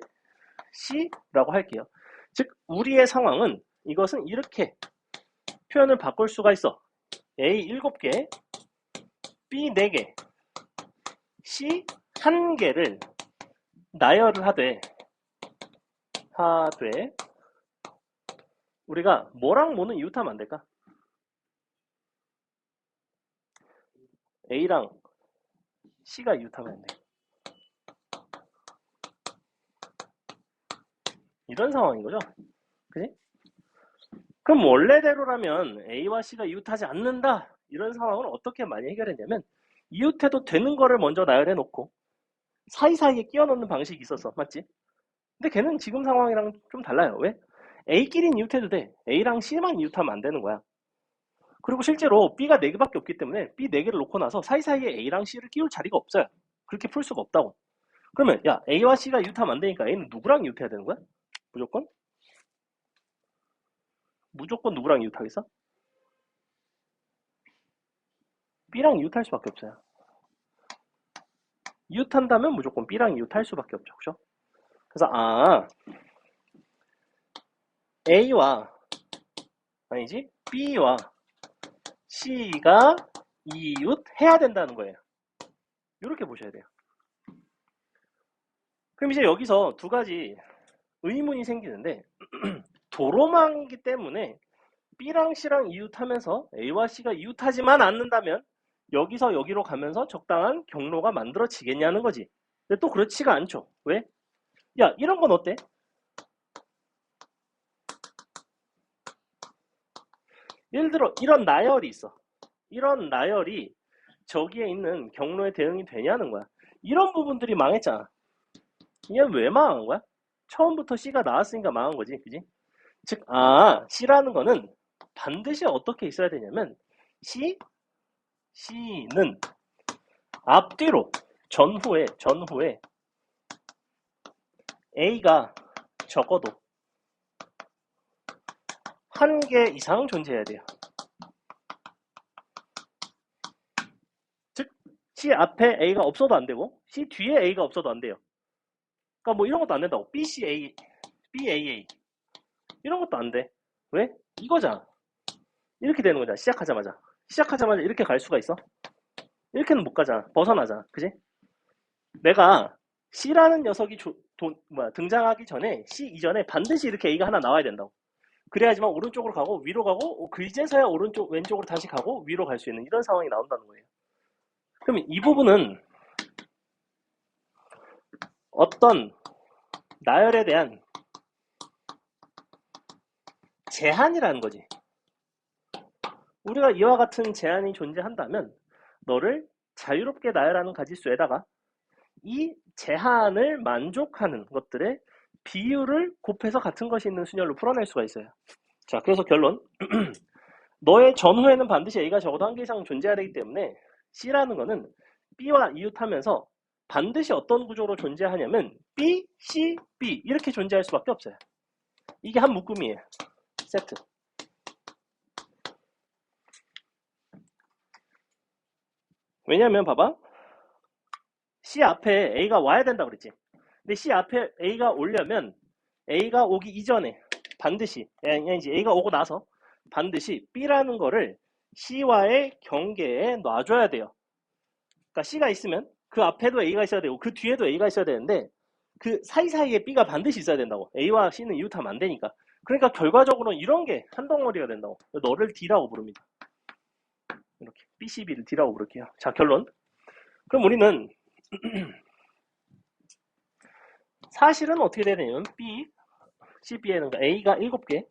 C라고 할게요. 즉 우리의 상황은 이것은 이렇게 표현을 바꿀 수가 있어. A 7개, B 4개, C 1개를 나열을 하되 우리가 뭐랑 뭐는 이웃하면 안 될까? A랑 C가 이웃하면 안 돼. 이런 상황인 거죠. 그지? 그럼 원래대로라면 A와 C가 이웃하지 않는다. 이런 상황을 어떻게 많이 해결했냐면 이웃해도 되는 거를 먼저 나열해 놓고 사이사이에 끼워 넣는 방식이 있었어. 맞지? 근데 걔는 지금 상황이랑 좀 달라요. 왜? A끼리는 이웃해도 돼. A랑 C만 이웃하면 안 되는 거야. 그리고 실제로 B가 4개밖에 없기 때문에 B 4개를 놓고 나서 사이사이에 A랑 C를 끼울 자리가 없어요. 그렇게 풀 수가 없다고. 그러면 야 A와 C가 이웃하면 안 되니까 A는 누구랑 이웃해야 되는 거야? 무조건? 무조건 누구랑 이웃하겠어? B랑 이웃할 수밖에 없어요. 이웃한다면 무조건 B랑 이웃할 수밖에 없죠. 그죠? 그래서 A와 아니지 B와 C가 이웃해야 된다는 거예요. 이렇게 보셔야 돼요. 그럼 이제 여기서 두 가지 의문이 생기는데 도로망이기 때문에 B랑 C랑 이웃하면서 A와 C가 이웃하지만 않는다면 여기서 여기로 가면서 적당한 경로가 만들어지겠냐는 거지. 근데 또 그렇지가 않죠. 왜? 야 이런 건 어때? 예를 들어 이런 나열이 있어. 이런 나열이 저기에 있는 경로에 대응이 되냐는 거야. 이런 부분들이 망했잖아. 이게 왜 망한 거야? 처음부터 C가 나왔으니까 망한 거지. 그지? 즉, C라는 거는 반드시 어떻게 있어야 되냐면 C는 앞뒤로 전후에 A가 적어도 1개 이상 존재해야 돼요. 즉 C 앞에 A가 없어도 안 되고 C 뒤에 A가 없어도 안 돼요. 그러니까 뭐 이런 것도 안 된다고. BCA, BAA 이런 것도 안 돼. 왜? 이거잖아. 이렇게 되는 거잖아. 시작하자마자 이렇게 갈 수가 있어? 이렇게는 못 가잖아. 벗어나잖아. 그지? 내가 C라는 녀석이 등장하기 전에 C 이전에 반드시 이렇게 A가 하나 나와야 된다고. 그래야지만 오른쪽으로 가고 위로 가고 그제서야 왼쪽으로 다시 가고 위로 갈 수 있는 이런 상황이 나온다는 거예요. 그러면 이 부분은 어떤 나열에 대한 제한이라는 거지. 우리가 이와 같은 제한이 존재한다면 너를 자유롭게 나열하는 가짓수에다가 이 제한을 만족하는 것들의 비율을 곱해서 같은 것이 있는 순열로 풀어낼 수가 있어요. 자, 그래서 결론. 너의 전후에는 반드시 A가 적어도 한 개 이상 존재해야 되기 때문에 C라는 거는 B와 이웃하면서 반드시 어떤 구조로 존재하냐면 B, C, B 이렇게 존재할 수밖에 없어요. 이게 한 묶음이에요. 세트. 왜냐면 봐봐. C 앞에 A가 와야 된다고 그랬지. 근데 C 앞에 A가 오려면 A가 오기 이전에 반드시, 아니지, A가 오고 나서 반드시 B라는 거를 C와의 경계에 놔줘야 돼요. 그러니까 C가 있으면 그 앞에도 A가 있어야 되고 그 뒤에도 A가 있어야 되는데 그 사이사이에 B가 반드시 있어야 된다고. A와 C는 이웃하면 안 되니까. 그러니까 결과적으로는 이런 게 한 덩어리가 된다고. 너를 D라고 부릅니다. 이렇게 B, C, B를 D라고 부를게요. 자, 결론. 그럼 우리는 사실은 어떻게 돼야 되냐면 B, C, B에는 A가 7개,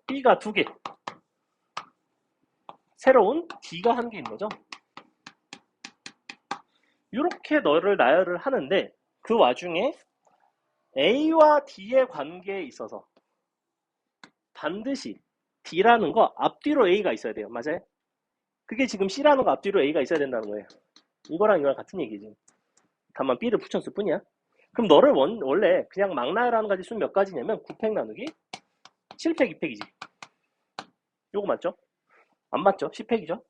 B가 2개, 새로운 D가 1개인 거죠. 이렇게 너를 나열을 하는데 그 와중에 A와 D의 관계에 있어서 반드시 D라는 거 앞뒤로 A가 있어야 돼요. 맞아요? 그게 지금 C라는 거 앞뒤로 A가 있어야 된다는 거예요. 이거랑 이거랑 같은 얘기지. 다만 B를 붙였을 뿐이야. 그럼 너를 원래 그냥 막 나열하는 가지수는 몇 가지냐면 9팩 나누기 7팩 2팩이지. 요거 맞죠? 안 맞죠? 10팩이죠?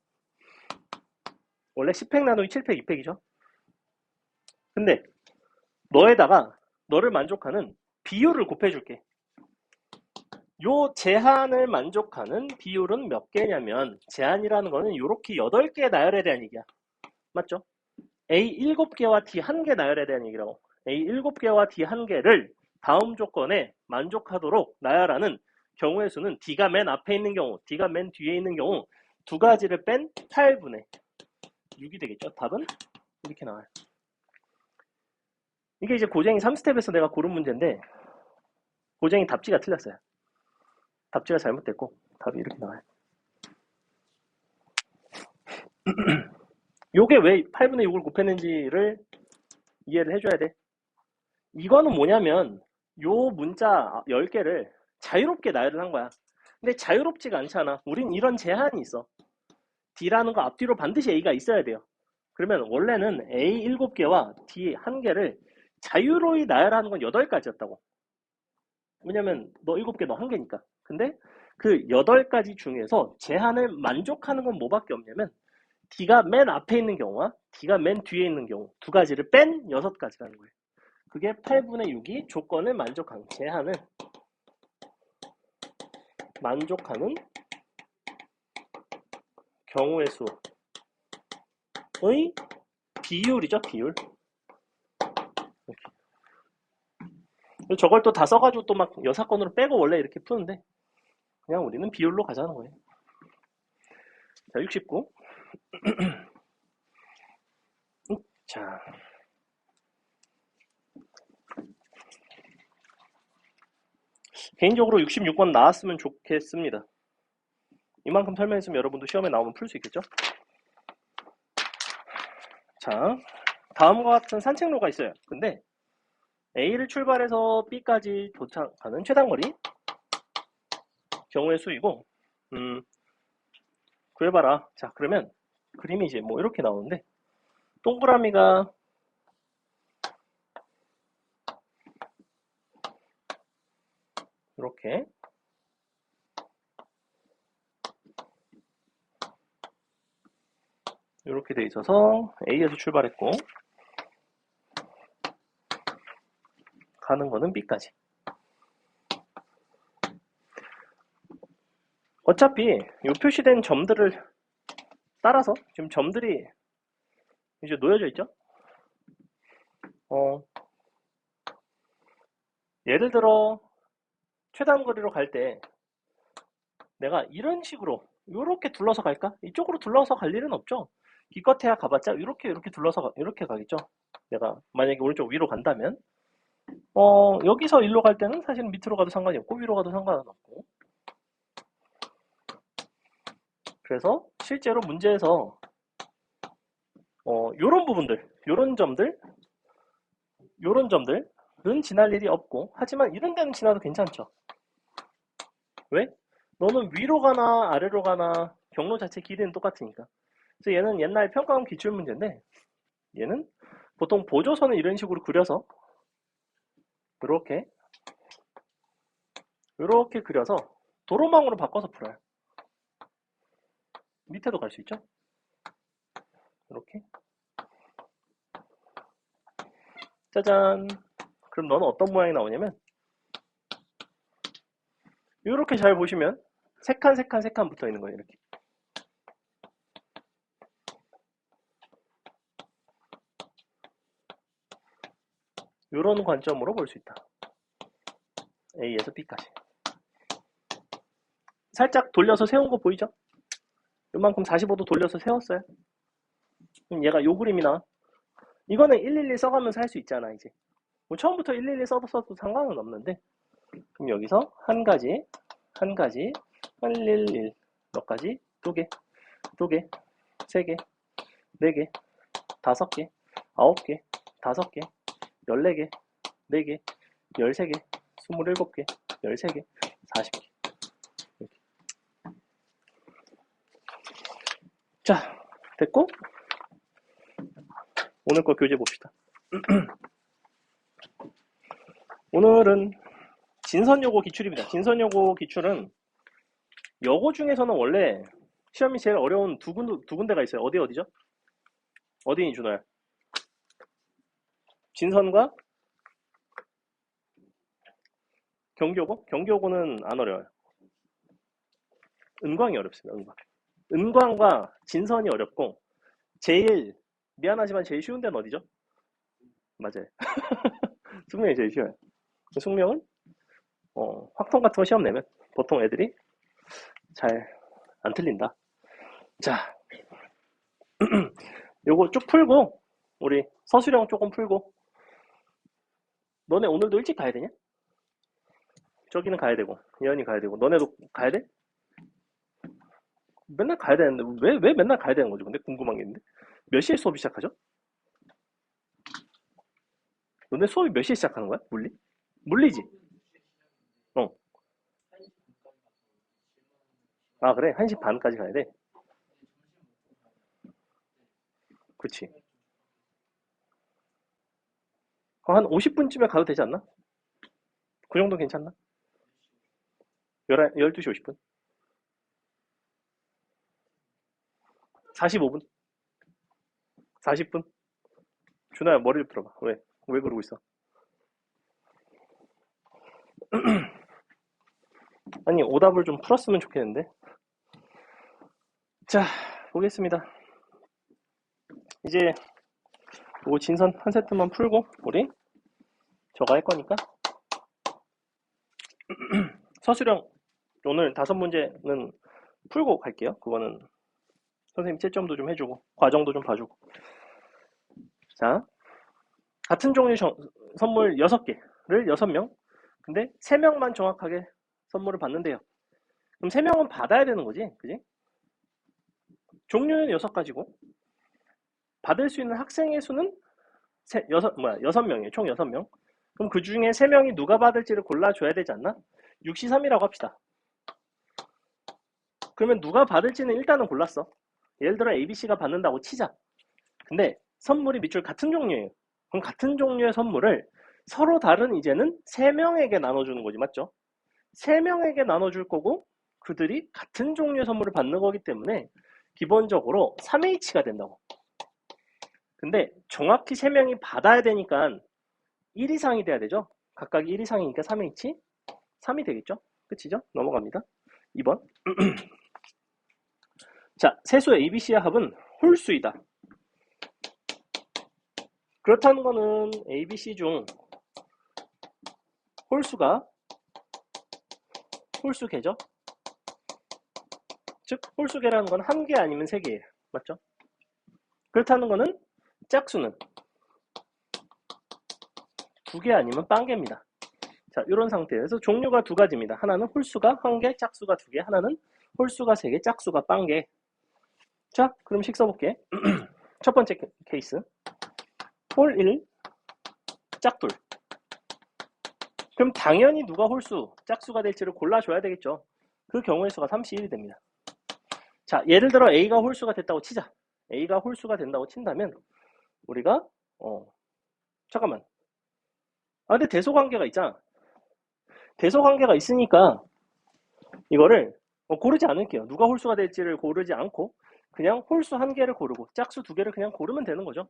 원래 10팩 나누기 7팩 2팩이죠? 근데 너에다가 너를 만족하는 비율을 곱해줄게. 요 제한을 만족하는 비율은 몇 개냐면 제한이라는 거는 이렇게 8개 나열에 대한 얘기야. 맞죠? A 7개와 D 1개 나열에 대한 얘기라고. A 7개와 D 1개를 다음 조건에 만족하도록 나열하는 경우의 수는 D가 맨 앞에 있는 경우, D가 맨 뒤에 있는 경우 두 가지를 뺀 8분의 6이 되겠죠. 답은 이렇게 나와요. 이게 이제 고쟁이 3스텝에서 내가 고른 문제인데 고쟁이 답지가 틀렸어요. 답지가 잘못됐고 답이 이렇게 나와요. 요게 왜 8분의 6을 곱했는지를 이해를 해줘야 돼. 이거는 뭐냐면 요 문자 10개를 자유롭게 나열을 한 거야. 근데 자유롭지가 않잖아. 우린 이런 제한이 있어. D라는 거 앞뒤로 반드시 A가 있어야 돼요. 그러면 원래는 A 7개와 D 1개를 자유로이 나열하는 건 8가지였다고. 왜냐면 너 7개 너 1개니까. 근데 그 8가지 중에서 제한을 만족하는 건 뭐밖에 없냐면 D가 맨 앞에 있는 경우와 D가 맨 뒤에 있는 경우 두 가지를 뺀 6가지라는 거예요. 그게 8분의 6이 조건을 만족하는, 제한을 만족하는 경우의 수의 비율이죠, 비율. 이렇게. 저걸 또 다 써가지고 또 막 여사건으로 빼고 원래 이렇게 푸는데 그냥 우리는 비율로 가자는 거예요. 자, 69. 자, 개인적으로 66번 나왔으면 좋겠습니다. 이만큼 설명했으면 여러분도 시험에 나오면 풀 수 있겠죠? 자, 다음과 같은 산책로가 있어요. 근데 A를 출발해서 B까지 도착하는 최단거리 경우의 수이고 구해봐라. 자, 그러면 그림이 이제 뭐 이렇게 나오는데 동그라미가 이렇게 돼 있어서 A에서 출발했고 가는 거는 B까지. 어차피 이 표시된 점들을 따라서 지금 점들이 이제 놓여져 있죠. 예를 들어 최단거리로 갈 때 내가 이런 식으로 이렇게 둘러서 갈까? 이쪽으로 둘러서 갈 일은 없죠. 기껏해야 가봤자 이렇게 둘러서 이렇게 가겠죠. 내가 만약에 오른쪽 위로 간다면 여기서 일로 갈 때는 사실 밑으로 가도 상관이 없고 위로 가도 상관은 없고. 그래서 실제로 문제에서 요런 부분들, 요런 점들은 지날 일이 없고, 하지만 이런 데는 지나도 괜찮죠. 왜? 너는 위로 가나 아래로 가나 경로 자체 길이는 똑같으니까. 그래서 얘는 옛날 평가원 기출 문제인데, 얘는 보통 보조선을 이런 식으로 그려서 이렇게 그려서 도로망으로 바꿔서 풀어요. 밑에도 갈 수 있죠? 이렇게. 짜잔. 그럼 너는 어떤 모양이 나오냐면 이렇게 잘 보시면 세 칸 붙어 있는 거예요. 이렇게. 이런 관점으로 볼 수 있다. A에서 B까지. 살짝 돌려서 세운 거 보이죠? 요만큼 45도 돌려서 세웠어요. 그럼 얘가 요 그림이 나와. 이거는 111 써가면서 할 수 있잖아, 이제. 뭐 처음부터 111 써도 상관은 없는데, 그럼 여기서 한 가지, 111 몇 가지, 두 개, 세 개, 네 개, 다섯 개, 아홉 개, 다섯 개, 14개, 4개, 13개, 27개, 13개, 40개. 이렇게. 자, 됐고, 오늘 거 교재 봅시다. 오늘은 진선요고 기출입니다. 진선요고 기출은 여고 중에서는 원래 시험이 제일 어려운 두 군데가 있어요. 어디죠? 어디니 준호야? 진선과 경교고? 경교고는 안 어려워요. 은광이 어렵습니다. 은광과 진선이 어렵고 제일 미안하지만 제일 쉬운 데는 어디죠? 맞아요. 숙명이 제일 쉬워요. 숙명은 확통 같은 거 시험 내면 보통 애들이 잘 안 틀린다. 자, 요거 쭉 풀고 우리 서술형 조금 풀고. 너네 오늘도 일찍 가야 되냐? 저기는 가야 되고 예언이 가야 되고 너네도 가야 돼? 맨날 가야 되는데 왜 맨날 가야 되는 거지? 근데 궁금한 게 있는데 몇 시에 수업이 시작하죠? 너네 수업이 몇 시에 시작하는 거야? 물리지? 어. 아 그래? 1시 반까지 가야 돼? 그치. 한 50분쯤에 가도 되지 않나? 그 정도 괜찮나? 12시 50분? 45분? 40분? 준호야 머리를 풀어봐. 왜 그러고 있어? 아니 오답을 좀 풀었으면 좋겠는데. 자 보겠습니다. 이제 요거 진선 한 세트만 풀고 우리 저거 할 거니까 서술형 오늘 5문제는 풀고 갈게요. 그거는 선생님 채점도 좀 해주고 과정도 좀 봐주고. 자 같은 종류 선물 6개를 6명 근데 3명만 정확하게 선물을 받는데요. 그럼 3명은 받아야 되는 거지, 그지? 종류는 6가지고 받을 수 있는 학생의 수는 6명이에요. 총 6명. 그럼 그 중에 3명이 누가 받을지를 골라줘야 되지 않나? 6시3이라고 합시다. 그러면 누가 받을지는 일단은 골랐어. 예를 들어 ABC가 받는다고 치자. 근데 선물이 밑줄 같은 종류예요. 그럼 같은 종류의 선물을 서로 다른 이제는 3명에게 나눠주는 거지, 맞죠? 3명에게 나눠줄 거고 그들이 같은 종류의 선물을 받는 거기 때문에 기본적으로 3H가 된다고. 근데 정확히 3명이 받아야 되니까 1 이상이 돼야 되죠. 각각 1 이상이니까 3H 3이 되겠죠. 끝이죠. 넘어갑니다. 2번 자, 세수 ABC의 합은 홀수이다. 그렇다는 거는 ABC 중 홀수가 홀수개죠. 즉 홀수개라는 건 1개 아니면 3개예요. 맞죠? 그렇다는 거는 짝수는 2개 아니면 빵개입니다. 자, 이런 상태에서 종류가 2가지입니다. 하나는 홀수가 1개, 짝수가 2개. 하나는 홀수가 3개, 짝수가 빵개. 자, 그럼 식 써볼게. 첫 번째 케이스. 홀 1, 짝둘. 그럼 당연히 누가 홀수, 짝수가 될지를 골라줘야 되겠죠. 그 경우의 수가 31이 됩니다. 자, 예를 들어 A가 홀수가 됐다고 치자. A가 홀수가 된다고 친다면 우리가 잠깐만. 근데 대소관계가 있잖아. 대소관계가 있으니까 이거를 고르지 않을게요. 누가 홀수가 될지를 고르지 않고 그냥 홀수 한 개를 고르고 짝수 두 개를 그냥 고르면 되는 거죠.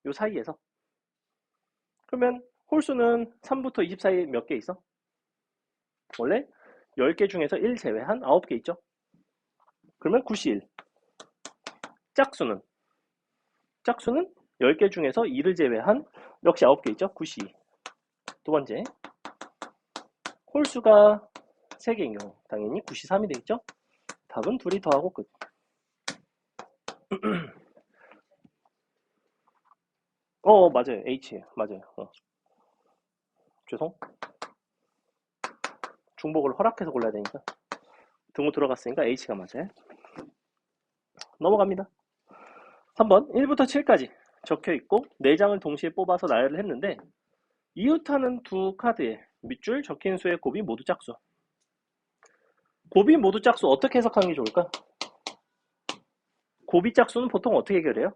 요 사이에서. 그러면 홀수는 3부터 20 사이에 몇 개 있어? 원래 10개 중에서 1 제외한 9개 있죠. 그러면 91. 짝수는 10개 중에서 2를 제외한 역시 9개 있죠. 92. 두 번째, 홀수가 3개인 경우 당연히 93이 되겠죠. 답은 둘이 더하고 끝. 맞아요. H. 맞아요. 죄송. 중복을 허락해서 골라야 되니까. 등호 들어갔으니까 H가 맞아요. 넘어갑니다. 3번 1부터 7까지 적혀있고 4장을 동시에 뽑아서 나열을 했는데 이웃하는 두 카드에 밑줄 적힌 수의 곱이 모두 짝수. 곱이 모두 짝수 어떻게 해석하는 게 좋을까? 곱이 짝수는 보통 어떻게 해결해요?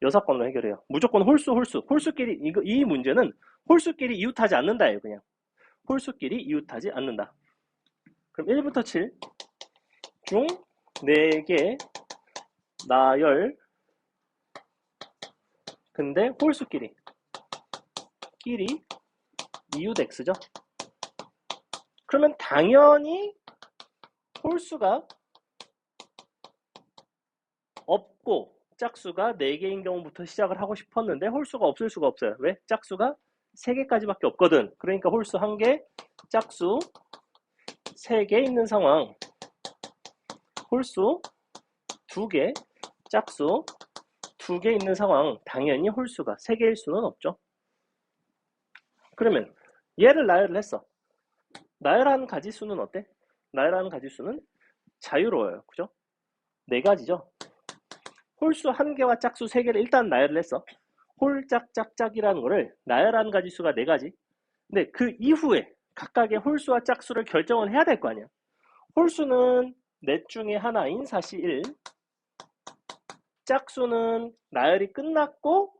여사건으로 해결해요. 무조건 홀수끼리 이 문제는 홀수끼리 이웃하지 않는다예요. 그냥 홀수끼리 이웃하지 않는다. 그럼 1부터 7 중 4개 나열 근데 홀수끼리 이웃 x죠. 그러면 당연히 홀수가 없고 짝수가 4개인 경우부터 시작을 하고 싶었는데 홀수가 없을 수가 없어요. 왜? 짝수가 3개까지밖에 없거든. 그러니까 홀수 1개, 짝수 3개 있는 상황. 홀수 2개, 짝수 2개 있는 상황. 당연히 홀수가 3개일 수는 없죠. 그러면 얘를 나열을 했어. 나열한 가지수는 어때? 나열한 가지수는 자유로워요. 그죠? 4가지죠. 홀수 1개와 짝수 3개를 일단 나열을 했어. 홀짝짝짝이라는 거를 나열한 가지수가 4가지. 근데 그 이후에 각각의 홀수와 짝수를 결정을 해야 될 거 아니야. 홀수는 넷 중에 하나인 사시 1. 짝수는 나열이 끝났고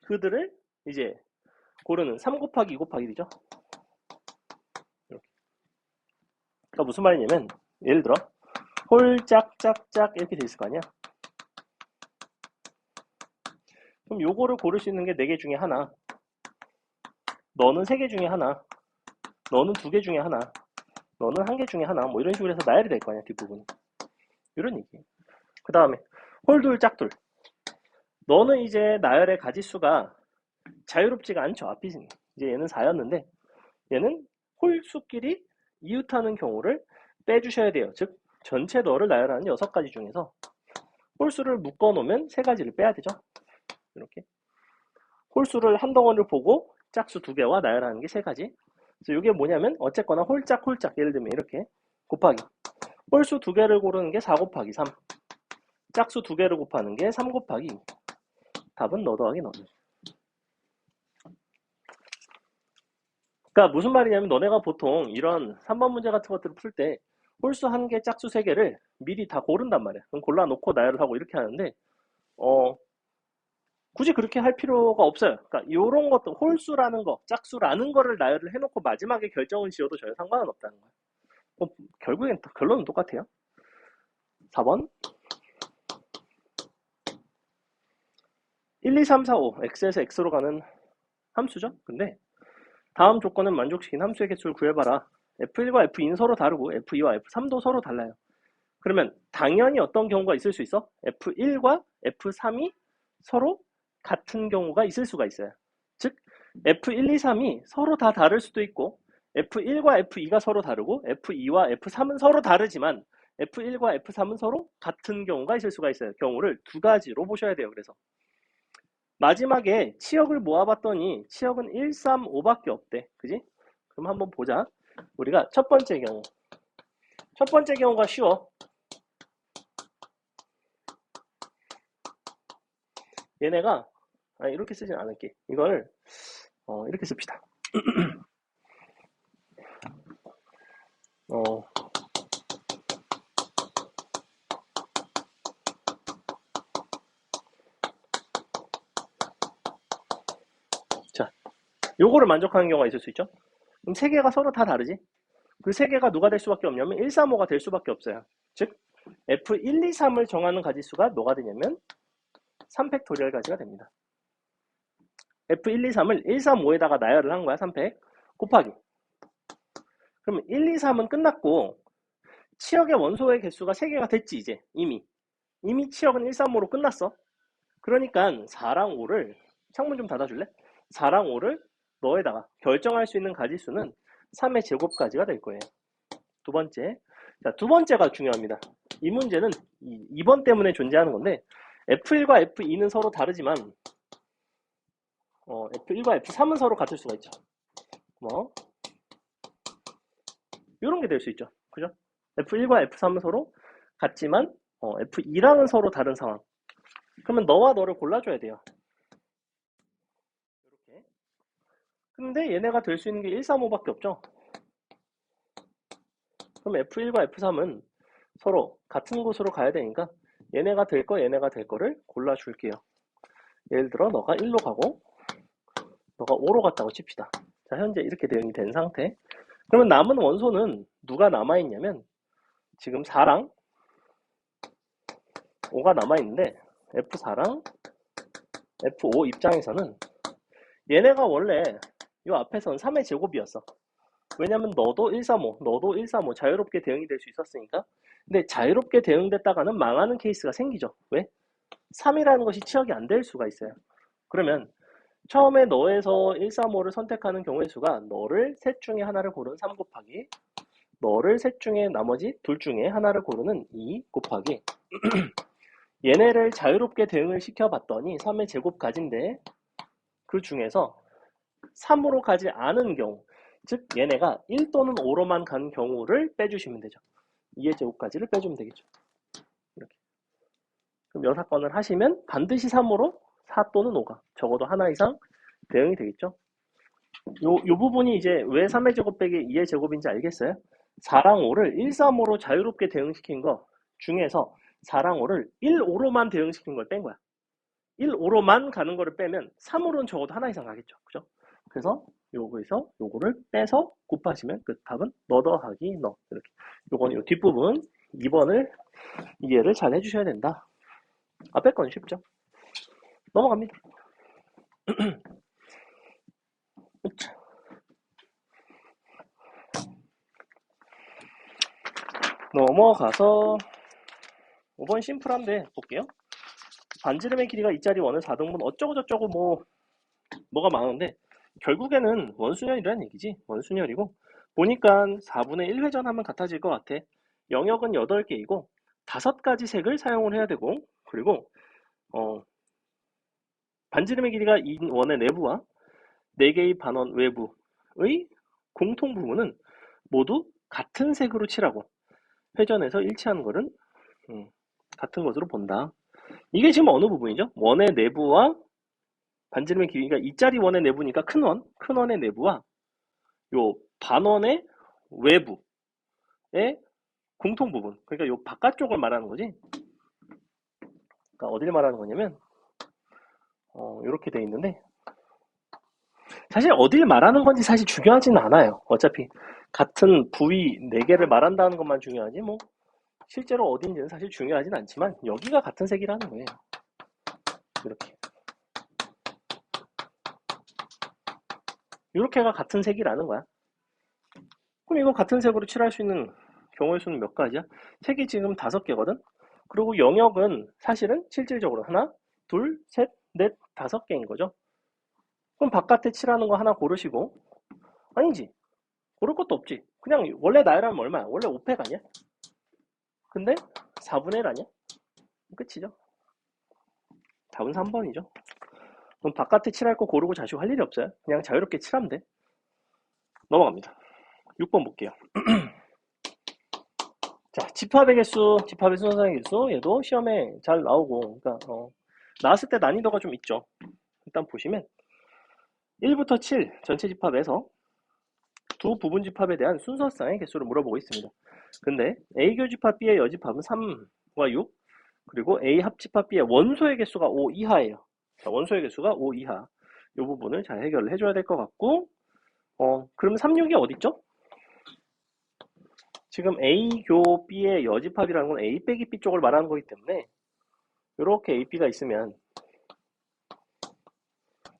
그들을 이제 고르는 3 곱하기 2 곱하기 1이죠. 이렇게. 그러니까 무슨 말이냐면 예를 들어 홀짝짝짝 이렇게 돼 있을 거 아니야. 그럼 요거를 고를 수 있는 게 4개 중에 하나, 너는 3개 중에 하나, 너는 2개 중에 하나, 너는 1개 중에 하나, 뭐 이런 식으로 해서 나열이 될 거 아니야, 뒷부분. 이런 얘기. 그 다음에 홀둘 짝둘. 너는 이제 나열의 가지수가 자유롭지가 않죠. 앞이 이제 얘는 4였는데 얘는 홀수끼리 이웃하는 경우를 빼주셔야 돼요. 즉 전체 너를 나열하는 6가지 중에서 홀수를 묶어놓으면 3가지를 빼야 되죠. 이렇게 홀수를 한 덩어리를 보고 짝수 2개와 나열하는 게 3가지. 그래서 이게 뭐냐면 어쨌거나 홀짝 예를 들면 이렇게 곱하기 홀수 2개를 고르는 게 4 곱하기 3, 짝수 2개를 곱하는 게 3 곱하기 2. 답은 너 더하기 너는. 그러니까 무슨 말이냐면 너네가 보통 이런 3번 문제 같은 것들을 풀 때 홀수 1개, 짝수 3개를 미리 다 고른단 말이야. 그럼 골라놓고 나열을 하고 이렇게 하는데 굳이 그렇게 할 필요가 없어요. 그러니까 이런 것도 홀수라는 거, 짝수라는 거를 나열을 해놓고 마지막에 결정을 지어도 전혀 상관은 없다는 거예요. 결국엔 결론은 똑같아요. 4번 1, 2, 3, 4, 5 x에서 x로 가는 함수죠. 근데 다음 조건은 만족시킨 함수의 개수를 구해봐라. f1과 f2는 서로 다르고 f2와 f3도 서로 달라요. 그러면 당연히 어떤 경우가 있을 수 있어? f1과 f3이 서로 같은 경우가 있을 수가 있어요. 즉 f1, 2, 3이 서로 다 다를 수도 있고 f1과 f2가 서로 다르고 f2와 f3은 서로 다르지만 f1과 f3은 서로 같은 경우가 있을 수가 있어요. 경우를 2가지로 보셔야 돼요. 그래서 마지막에 치역을 모아봤더니 치역은 1, 3, 5밖에 없대. 그지? 그럼 한번 보자. 우리가 첫 번째 경우가 쉬워. 얘네가 이렇게 쓰진 않을게. 이걸 이렇게 씁시다. 어, 자, 요거를 만족하는 경우가 있을 수 있죠. 그럼 세 개가 서로 다 다르지? 그 세 개가 누가 될 수밖에 없냐면 1, 3, 5가 될 수밖에 없어요. 즉 F1, 2, 3을 정하는 가지수가 뭐가 되냐면 3팩토리얼 가지가 됩니다. F1, 2, 3을 1, 3, 5에다가 나열을 한 거야. 3팩 곱하기. 그러면 1, 2, 3은 끝났고 치역의 원소의 개수가 3개가 됐지 이제 이미 치역은 1, 3, 5로 끝났어. 그러니까 4랑 5를 창문 좀 닫아줄래? 4랑 5를 너에다가 결정할 수 있는 가지수는 3의 제곱까지가 될 거예요. 두 번째. 자, 두 번째가 중요합니다. 이 문제는 2번 때문에 존재하는 건데 F1과 F2는 서로 다르지만 F1과 F3은 서로 같을 수가 있죠. 뭐 이런 게 될 수 있죠. 그죠? F1과 F3은 서로 같지만 F2랑은 서로 다른 상황. 그러면 너와 너를 골라줘야 돼요. 이렇게. 근데 얘네가 될 수 있는 게 1, 3, 5밖에 없죠. 그럼 F1과 F3은 서로 같은 곳으로 가야 되니까 얘네가 될 거, 얘네가 될 거를 골라줄게요. 예를 들어 너가 1로 가고 너가 5로 갔다고 칩시다. 자, 현재 이렇게 대응이 된 상태. 그러면 남은 원소는 누가 남아있냐면 지금 4랑 5가 남아있는데 F4랑 F5 입장에서는 얘네가 원래 이 앞에선 3의 제곱이었어. 왜냐면 너도 1, 3, 5, 너도 1, 3, 5 자유롭게 대응이 될 수 있었으니까. 근데 자유롭게 대응됐다가는 망하는 케이스가 생기죠. 왜? 3이라는 것이 치역이 안 될 수가 있어요. 그러면 처음에 너에서 1, 3, 5를 선택하는 경우의 수가 너를 셋 중에 하나를 고른 3 곱하기 너를 셋 중에 나머지 둘 중에 하나를 고르는 2 곱하기 얘네를 자유롭게 대응을 시켜봤더니 3의 제곱까지인데 그 중에서 3으로 가지 않은 경우 즉 얘네가 1 또는 5로만 간 경우를 빼주시면 되죠. 2의 제곱까지를 빼주면 되겠죠. 이렇게. 그럼 여사건을 하시면 반드시 3으로 4 또는 5가 적어도 하나 이상 대응이 되겠죠. 요 부분이 이제 왜 3의 제곱 빼기 2의 제곱인지 알겠어요? 4랑 5를 1, 3, 5로 자유롭게 대응시킨 거 중에서 4랑 5를 1, 5로만 대응시킨 걸 뺀 거야. 1, 5로만 가는 거를 빼면 3으로는 적어도 하나 이상 가겠죠. 그죠? 그래서 요거에서 요거를 빼서 곱하시면 그 답은 너 더하기 너. 이렇게. 요거는 요 뒷부분 2번을 이해를 잘 해주셔야 된다. 앞에 건 쉽죠? 넘어갑니다. 넘어가서 5번 심플한데 볼게요. 반지름의 길이가 이 자리 원을 4등분 어쩌고 저쩌고 뭐가 많은데 결국에는 원순열이라는 얘기지. 원순열이고 보니까 4분의 1 회전하면 같아질 것 같아. 영역은 8개이고 5가지 색을 사용을 해야 되고 그리고 반지름의 길이가 이 원의 내부와 4개의 반원 외부의 공통 부분은 모두 같은 색으로 칠하고 회전해서 일치하는 것은 같은 것으로 본다. 이게 지금 어느 부분이죠? 원의 내부와 반지름의 길이가 이짜리 원의 내부니까 큰 원의 내부와 요 반원의 외부의 공통 부분. 그러니까 요 바깥쪽을 말하는 거지. 그러니까 어디를 말하는 거냐면 이렇게 돼 있는데 사실 어딜 말하는 건지 사실 중요하지는 않아요. 어차피 같은 부위 4개를 말한다는 것만 중요하지 뭐 실제로 어딘지는 사실 중요하진 않지만 여기가 같은 색이라는 거예요. 이렇게. 이렇게가 같은 색이라는 거야. 그럼 이거 같은 색으로 칠할 수 있는 경우의 수는 몇 가지야? 색이 지금 5개거든? 그리고 영역은 사실은 실질적으로 하나, 둘, 셋, 넷, 5개인 거죠. 그럼 바깥에 칠하는 거 하나 고르시고 아니지. 고를 것도 없지. 그냥 원래 나열하면 얼마야? 원래 5팩 아니야? 근데 4분의 1 아니야? 끝이죠. 답은 3번이죠. 그럼 바깥에 칠할 거 고르고 자시고 할 일이 없어요. 그냥 자유롭게 칠하면 돼. 넘어갑니다. 6번 볼게요. 자, 집합의 개수, 집합의 순서상의 개수, 얘도 시험에 잘 나오고, 그러니까 나왔을 때 난이도가 좀 있죠. 일단 보시면 1부터 7 전체 집합에서 두 부분 집합에 대한 순서상의 개수를 물어보고 있습니다. 근데 A 교집합 B의 여집합은 3과 6, 그리고 A 합집합 B의 원소의 개수가 5 이하예요. 자, 원소의 개수가 5 이하. 이 부분을 잘 해결을 해줘야 될 것 같고, 그럼 3, 6이 어딨죠? 지금 A 교 B의 여집합이라는 건 A 빼기 B 쪽을 말하는 거기 때문에 이렇게 A, B가 있으면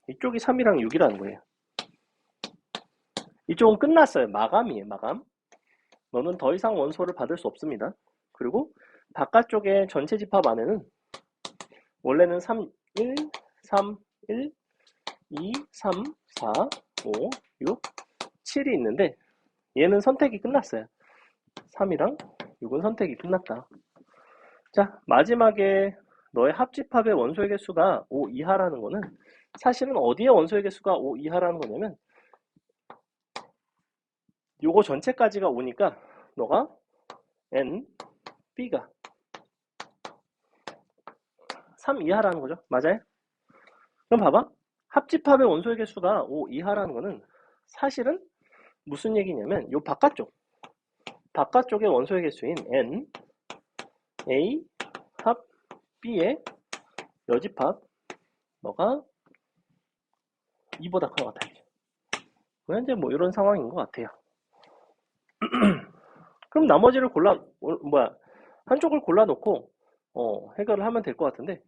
이쪽이 3이랑 6이라는 거예요. 이쪽은 끝났어요. 마감이에요. 마감. 너는 더 이상 원소를 받을 수 없습니다. 그리고 바깥쪽에 전체 집합 안에는 원래는 3, 1, 3, 1, 2, 3, 4, 5, 6, 7이 있는데 얘는 선택이 끝났어요. 3이랑 6은 선택이 끝났다. 자, 마지막에 너의 합집합의 원소의 개수가 5 이하라는 거는 사실은 어디에 원소의 개수가 5 이하라는 거냐면 요거 전체까지가 5니까 너가 N, B가 3 이하라는 거죠. 맞아요? 그럼 봐봐. 합집합의 원소의 개수가 5 이하라는 거는 사실은 무슨 얘기냐면 요 바깥쪽의 원소의 개수인 N, A, 합, B의 여집합 너가 2보다 큰 것 같아요. 현재 뭐 이런 상황인 것 같아요. 그럼 나머지를 한쪽을 골라놓고 해결을 하면 될 것 같은데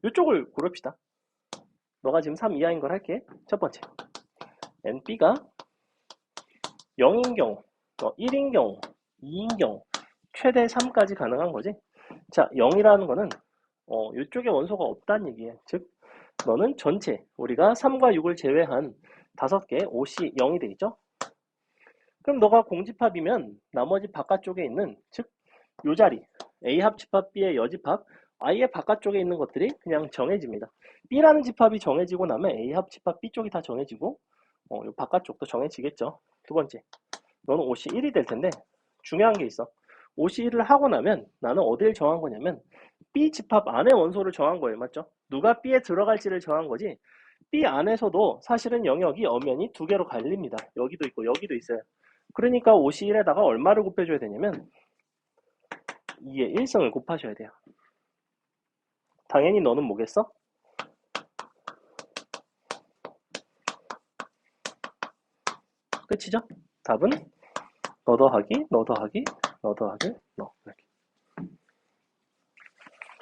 이쪽을 고릅시다. 너가 지금 3 이하인 걸 할게. 첫 번째, NB가 0인 경우, 1인 경우, 2인 경우 최대 3까지 가능한 거지. 자, 0이라는 거는 이쪽에 원소가 없다는 얘기예요. 즉 너는 전체 우리가 3과 6을 제외한 5개 옷이 0이 되겠죠. 그럼 너가 공집합이면 나머지 바깥쪽에 있는 즉 요 자리 A 합집합 B의 여집합 아예 바깥쪽에 있는 것들이 그냥 정해집니다. B라는 집합이 정해지고 나면 A 합집합 B 쪽이 다 정해지고 요 바깥쪽도 정해지겠죠. 두 번째, 너는 옷이 1이 될 텐데 중요한 게 있어. 옷이 1을 하고 나면 나는 어디를 정한 거냐면 B 집합 안에 원소를 정한 거예요. 맞죠? 누가 B에 들어갈지를 정한 거지. B 안에서도 사실은 영역이 엄연히 두 개로 갈립니다. 여기도 있고 여기도 있어요. 그러니까 51에다가 얼마를 곱해줘야 되냐면 2의 1승을 곱하셔야 돼요. 당연히 너는 뭐겠어? 끝이죠? 답은 너 더하기, 너 더하기, 너 더하기, 너 이렇게.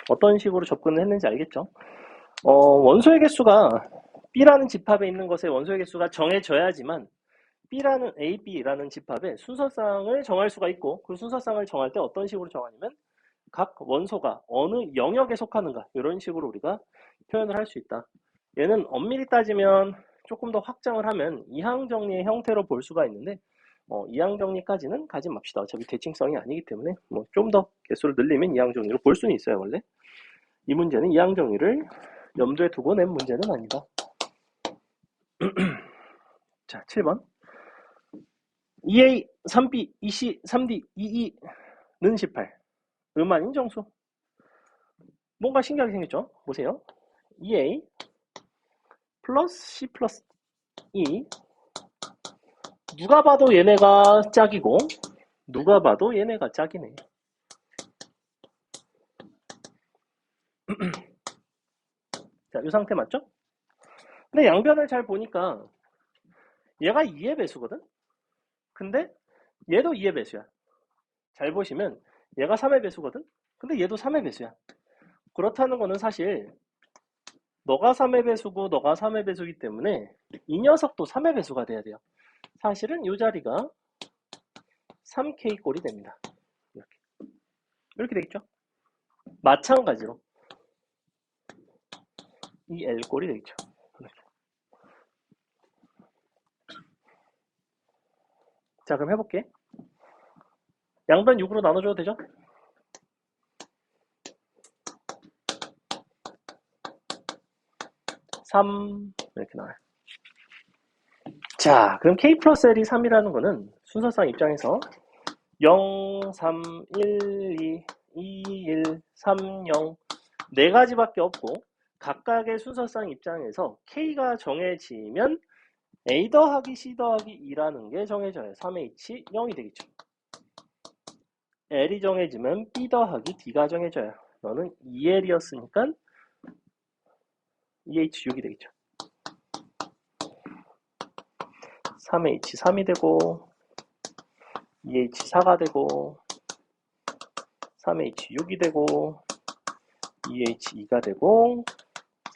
어떤 식으로 접근을 했는지 알겠죠? 원소의 개수가 B라는 집합에 있는 것의 원소의 개수가 정해져야지만 B라는 A, B라는 집합의 순서상을 정할 수가 있고 그 순서상을 정할 때 어떤 식으로 정하냐면 각 원소가 어느 영역에 속하는가 이런 식으로 우리가 표현을 할 수 있다. 얘는 엄밀히 따지면 조금 더 확장을 하면 이항정리의 형태로 볼 수가 있는데 이항정리까지는 가지 맙시다. 어차피 대칭성이 아니기 때문에 좀 더 개수를 늘리면 이항정리로 볼 수는 있어요. 원래 이 문제는 이항정리를 염두에 두고 낸 문제는 아니다. 자, 7번 2A, 3B, 2C, 3D, 2E는 18 음아닌 정수. 뭔가 신기하게 생겼죠? 보세요. 2A 플러스 C 플러스 E 누가 봐도 얘네가 짝이고 누가 봐도 얘네가 짝이네. 자, 이 상태 맞죠? 근데 양변을 잘 보니까 얘가 2의 배수거든? 근데 얘도 2의 배수야. 잘 보시면 얘가 3의 배수거든? 근데 얘도 3의 배수야. 그렇다는 거는 사실 너가 3의 배수고 너가 3의 배수기 때문에 이 녀석도 3의 배수가 돼야 돼요. 사실은 이 자리가 3K 꼴이 됩니다. 이렇게 되겠죠? 마찬가지로 이 L 꼴이 되겠죠. 자, 그럼 해볼게. 양변 6으로 나눠줘도 되죠? 이렇게 나와요. 자, 그럼 K 플러스 L이 3이라는 거는 순서상 입장에서 0, 3, 1, 2, 2, 1, 3, 0 네 가지밖에 없고 각각의 순서상 입장에서 K가 정해지면 A 더하기 C 더하기 2라는 게 정해져요. 3H 0이 되겠죠. L이 정해지면 B 더하기 D가 정해져요. 너는 2L이었으니까 2H 6이 되겠죠. 3H 3이 되고 2H 4가 되고 3H 6이 되고 2H 2가 되고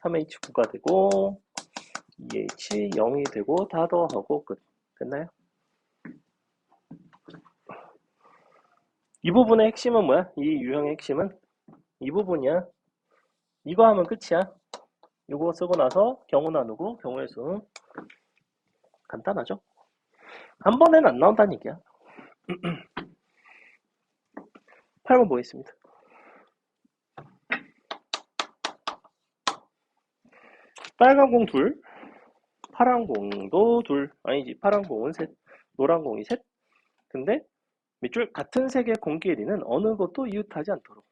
3H 9가 되고 2H 0이 되고 다 더하고 끝. 됐나요? 이 부분의 핵심은 뭐야? 이 유형의 핵심은 이 부분이야. 이거 하면 끝이야. 이거 쓰고 나서 경우 나누고 경우의 수. 간단하죠? 한 번에는 안 나온다는 얘기야. 8번 보겠습니다. 빨간 공 둘, 파란 공도 둘. 아니지, 파란 공은 셋, 노란 공이 셋. 근데 밑줄 같은 색의 공끼리는 어느 것도 이웃하지 않도록.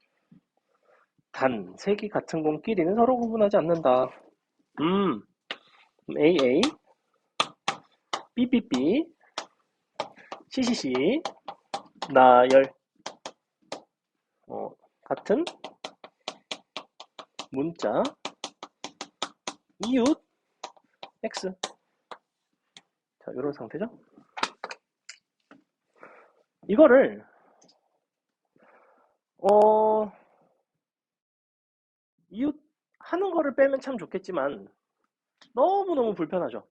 단, 색이 같은 공끼리는 서로 구분하지 않는다. AA, BBB, CCC, 나열. 같은 문자, 이웃, X. 자, 이런 상태죠. 이거를 이웃 하는 거를 빼면 참 좋겠지만 너무너무 불편하죠.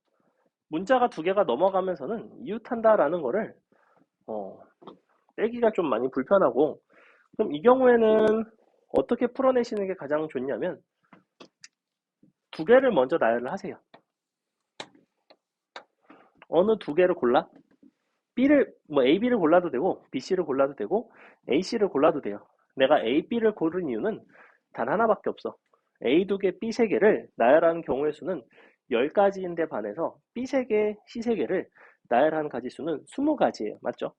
문자가 두 개가 넘어가면서는 이웃한다라는 거를 빼기가 좀 많이 불편하고, 그럼 이 경우에는 어떻게 풀어내시는 게 가장 좋냐면 두 개를 먼저 나열을 하세요. 어느 두 개를 골라? B를 A, B를 골라도 되고 B, C를 골라도 되고 A, C를 골라도 돼요. 내가 A, B를 고른 이유는 단 하나밖에 없어. A 2개, B 3개를 나열하는 경우의 수는 10가지인데 반해서 B 3개, C 3개를 나열하는 가지수는 20가지예요. 맞죠?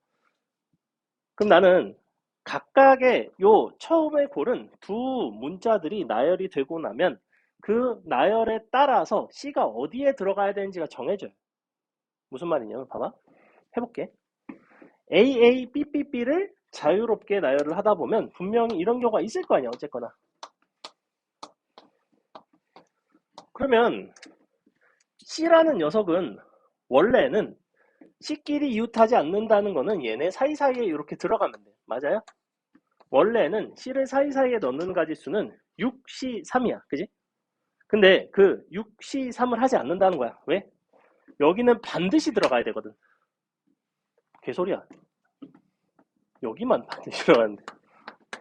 그럼 나는 각각의 요 처음에 고른 두 문자들이 나열이 되고 나면 그 나열에 따라서 C가 어디에 들어가야 되는지가 정해져요. 무슨 말이냐면 봐봐. 해볼게. AA, BBB를 자유롭게 나열을 하다 보면 분명히 이런 경우가 있을 거 아니야. 어쨌거나. 그러면 C라는 녀석은 원래는 C끼리 이웃하지 않는다는 거는 얘네 사이사이에 이렇게 들어가면 돼. 맞아요? 원래는 C를 사이사이에 넣는 가지수는 6, C, 3이야. 그지? 근데 그 6, C, 3을 하지 않는다는 거야. 왜? 여기는 반드시 들어가야 되거든. 개소리야. 여기만 반드시 들어가는데.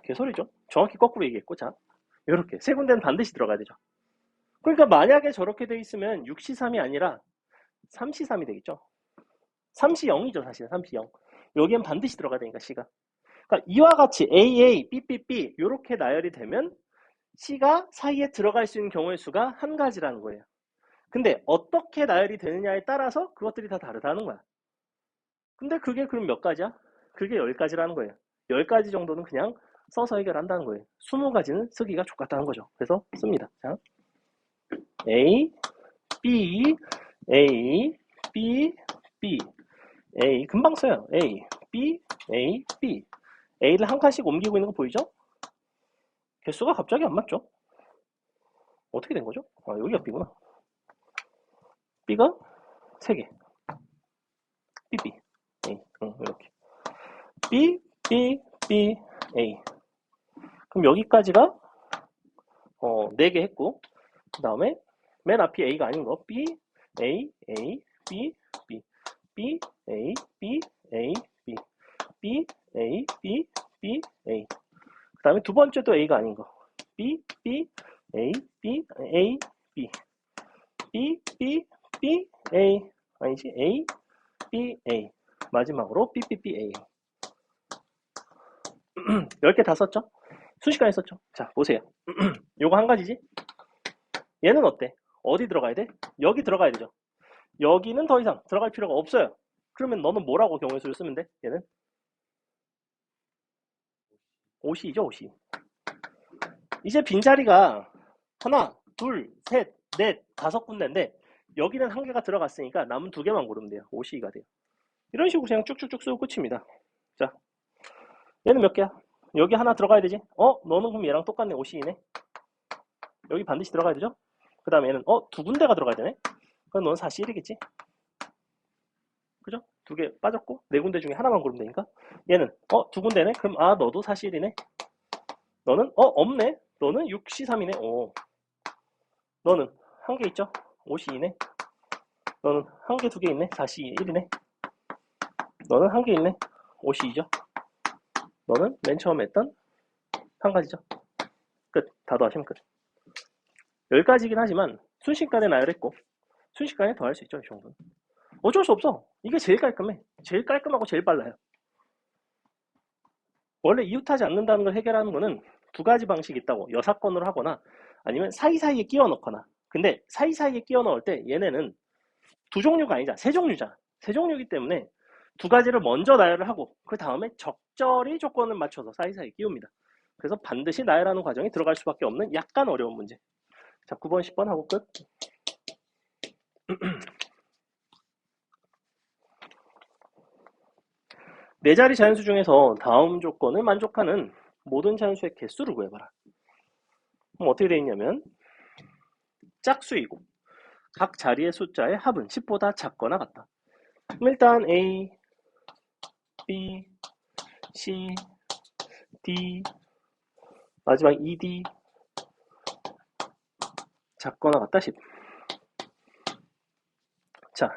개소리죠? 정확히 거꾸로 얘기했고, 자. 이렇게. 세 군데는 반드시 들어가야 되죠. 그러니까 만약에 저렇게 돼 있으면 6C3이 아니라 3C3이 되겠죠. 3C0이죠, 사실. 3C0. 여기엔 반드시 들어가야 되니까, C가. 그러니까 이와 같이 AA, BBB 이렇게 나열이 되면 C가 사이에 들어갈 수 있는 경우의 수가 한 가지라는 거예요. 근데 어떻게 나열이 되느냐에 따라서 그것들이 다 다르다는 거야. 근데 그게 그럼 몇 가지야? 그게 10가지라는 거예요. 10가지 정도는 그냥 써서 해결한다는 거예요. 20가지는 쓰기가 족같다는 거죠. 그래서 씁니다. 자, A, B, A, B, B, A. 금방 써요. A, B, A, B. A를 한 칸씩 옮기고 있는 거 보이죠? 개수가 갑자기 안 맞죠? 어떻게 된 거죠? 아, 여기가 B구나. B가 3개. B, B, A. 이렇게. B, B, B, A. 그럼 여기까지가 4개 했고, 그 다음에 맨 앞이 A가 아닌 거 B, A, A, B, B, B, A, B, A, B, B, A, B, B, A. 그 다음에 두 번째도 A가 아닌 거 B, B, A, B, A, B, B, B, B, A. 아니지, A, B, A. 마지막으로 B, B, B, A. 10개 다 썼죠? 순식간에 썼죠? 자, 보세요. 요거 한 가지지? 얘는 어때? 어디 들어가야 돼? 여기 들어가야 되죠. 여기는 더 이상 들어갈 필요가 없어요. 그러면 너는 뭐라고 경우의 수를 쓰면 돼? 얘는? OC이죠, OC. 이제 빈자리가 하나, 둘, 셋, 넷, 다섯 군데인데 여기는 한 개가 들어갔으니까 남은 두 개만 고르면 돼요. OC가 돼요. 이런 식으로 그냥 쭉쭉쭉 쓰고 끝입니다. 자, 얘는 몇 개야? 여기 하나 들어가야 되지? 너는 그럼 얘랑 똑같네. OC이네. 여기 반드시 들어가야 되죠? 그 다음에 얘는 두 군데가 들어가야 되네. 그럼 너는 4C1이겠지? 그죠? 두 개 빠졌고 네 군데 중에 하나만 고르면 되니까 얘는 두 군데네? 그럼 너도 4C1이네. 너는 없네. 너는 6C3이네. 너는 한 개 있죠? 5C2네. 너는 한 개, 두 개 있네. 4C1이네. 너는 한 개 있네. 5C2죠. 너는 맨 처음에 했던 한 가지죠. 끝. 다 더하시면 끝. 10가지긴 하지만 순식간에 나열했고 순식간에 더 할 수 있죠. 이 정도는. 어쩔 수 없어. 이게 제일 깔끔해. 제일 깔끔하고 제일 빨라요. 원래 이웃하지 않는다는 걸 해결하는 거는 두 가지 방식이 있다고. 여사건으로 하거나 아니면 사이사이에 끼워 넣거나. 근데 사이사이에 끼워 넣을 때 얘네는 두 종류가 아니자. 세 종류자. 세 종류이기 때문에 두 가지를 먼저 나열을 하고 그 다음에 적절히 조건을 맞춰서 사이사이에 끼웁니다. 그래서 반드시 나열하는 과정이 들어갈 수밖에 없는 약간 어려운 문제. 자, 9번, 10번 하고 끝. 네 자리 자연수 중에서 다음 조건을 만족하는 모든 자연수의 개수를 구해봐라. 그럼 어떻게 되어 있냐면 짝수이고 각 자리의 숫자의 합은 10보다 작거나 같다. 그럼 일단 A, B, C, D, 마지막 ED 작거나 같다 10. 자,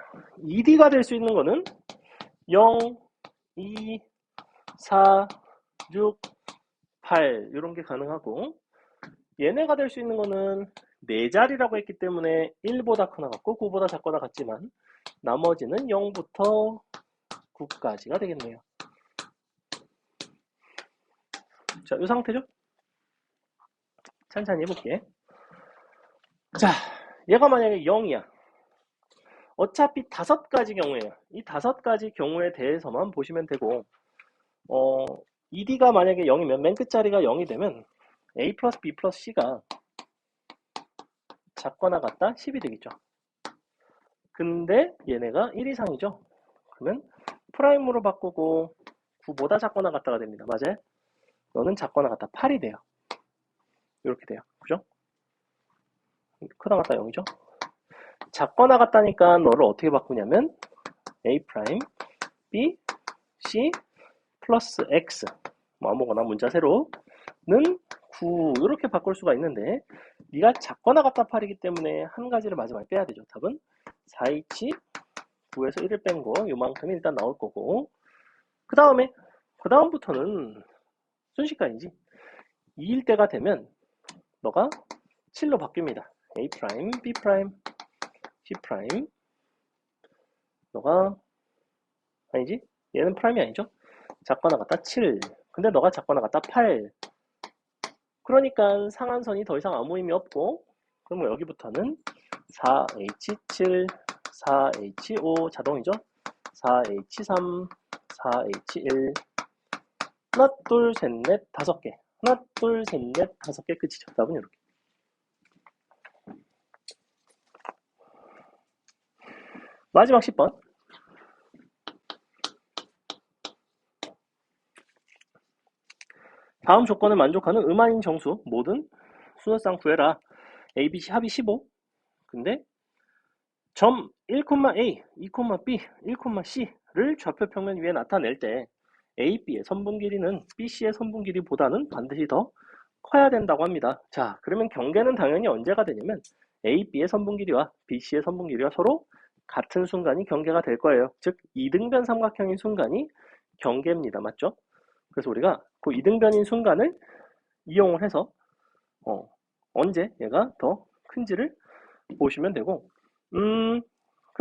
ED가 될 수 있는 거는 0, 2, 4, 6, 8 이런 게 가능하고 얘네가 될 수 있는 거는 4자리라고 했기 때문에 1보다 크거나 같고 9보다 작거나 같지만 나머지는 0부터 9까지가 되겠네요. 자, 이 상태죠? 천천히 해볼게. 자, 얘가 만약에 0이야. 어차피 5가지 경우에요. 이 5가지 경우에 대해서만 보시면 되고 ED가 만약에 0이면 맨 끝자리가 0이 되면 A 플러스 B 플러스 C가 작거나 같다 10이 되겠죠. 근데 얘네가 1 이상이죠. 그러면 프라임으로 바꾸고 9보다 작거나 같다가 됩니다. 맞아요? 너는 작거나 같다 8이 돼요. 이렇게 돼요. 그죠? 크다 같다 0이죠. 작거나 같다니까 너를 어떻게 바꾸냐면 A 프라임 B C 플러스 X 뭐 아무거나 문자 세로는 9 이렇게 바꿀 수가 있는데 네가 작거나 같다 8이기 때문에 한 가지를 마지막에 빼야 되죠. 답은 4H 9에서 1을 뺀 거 요만큼이 일단 나올 거고 그 다음부터는 순식간이지. 2일 때가 되면 너가 7로 바뀝니다. A 프라임, B 프라임, C 프라임. 너가 아니지? 얘는 프라임이 아니죠? 작거나 같다 7. 근데 너가 작거나 같다 8. 그러니까 상한선이 더 이상 아무 의미 없고 그러면 여기부터는 4H7, 4H5 자동이죠? 4H3, 4H1 하나, 둘, 셋, 넷, 다섯 개. 하나, 둘, 셋, 넷, 다섯 개 끝이죠. 답은 이렇게. 마지막 10번. 다음 조건을 만족하는 음아인 정수 모든 순서상 구해라. A, B, C 합이 15. 근데 점 1,A, 2,B, 1,C를 좌표 평면 위에 나타낼 때 A, B의 선분 길이는 B, C의 선분 길이보다는 반드시 더 커야 된다고 합니다. 자, 그러면 경계는 당연히 언제가 되냐면 A, B의 선분 길이와 B, C의 선분 길이가 서로 같은 순간이 경계가 될 거예요. 즉 이등변 삼각형인 순간이 경계입니다. 맞죠? 그래서 우리가 그 이등변인 순간을 이용을 해서 언제 얘가 더 큰지를 보시면 되고 그럼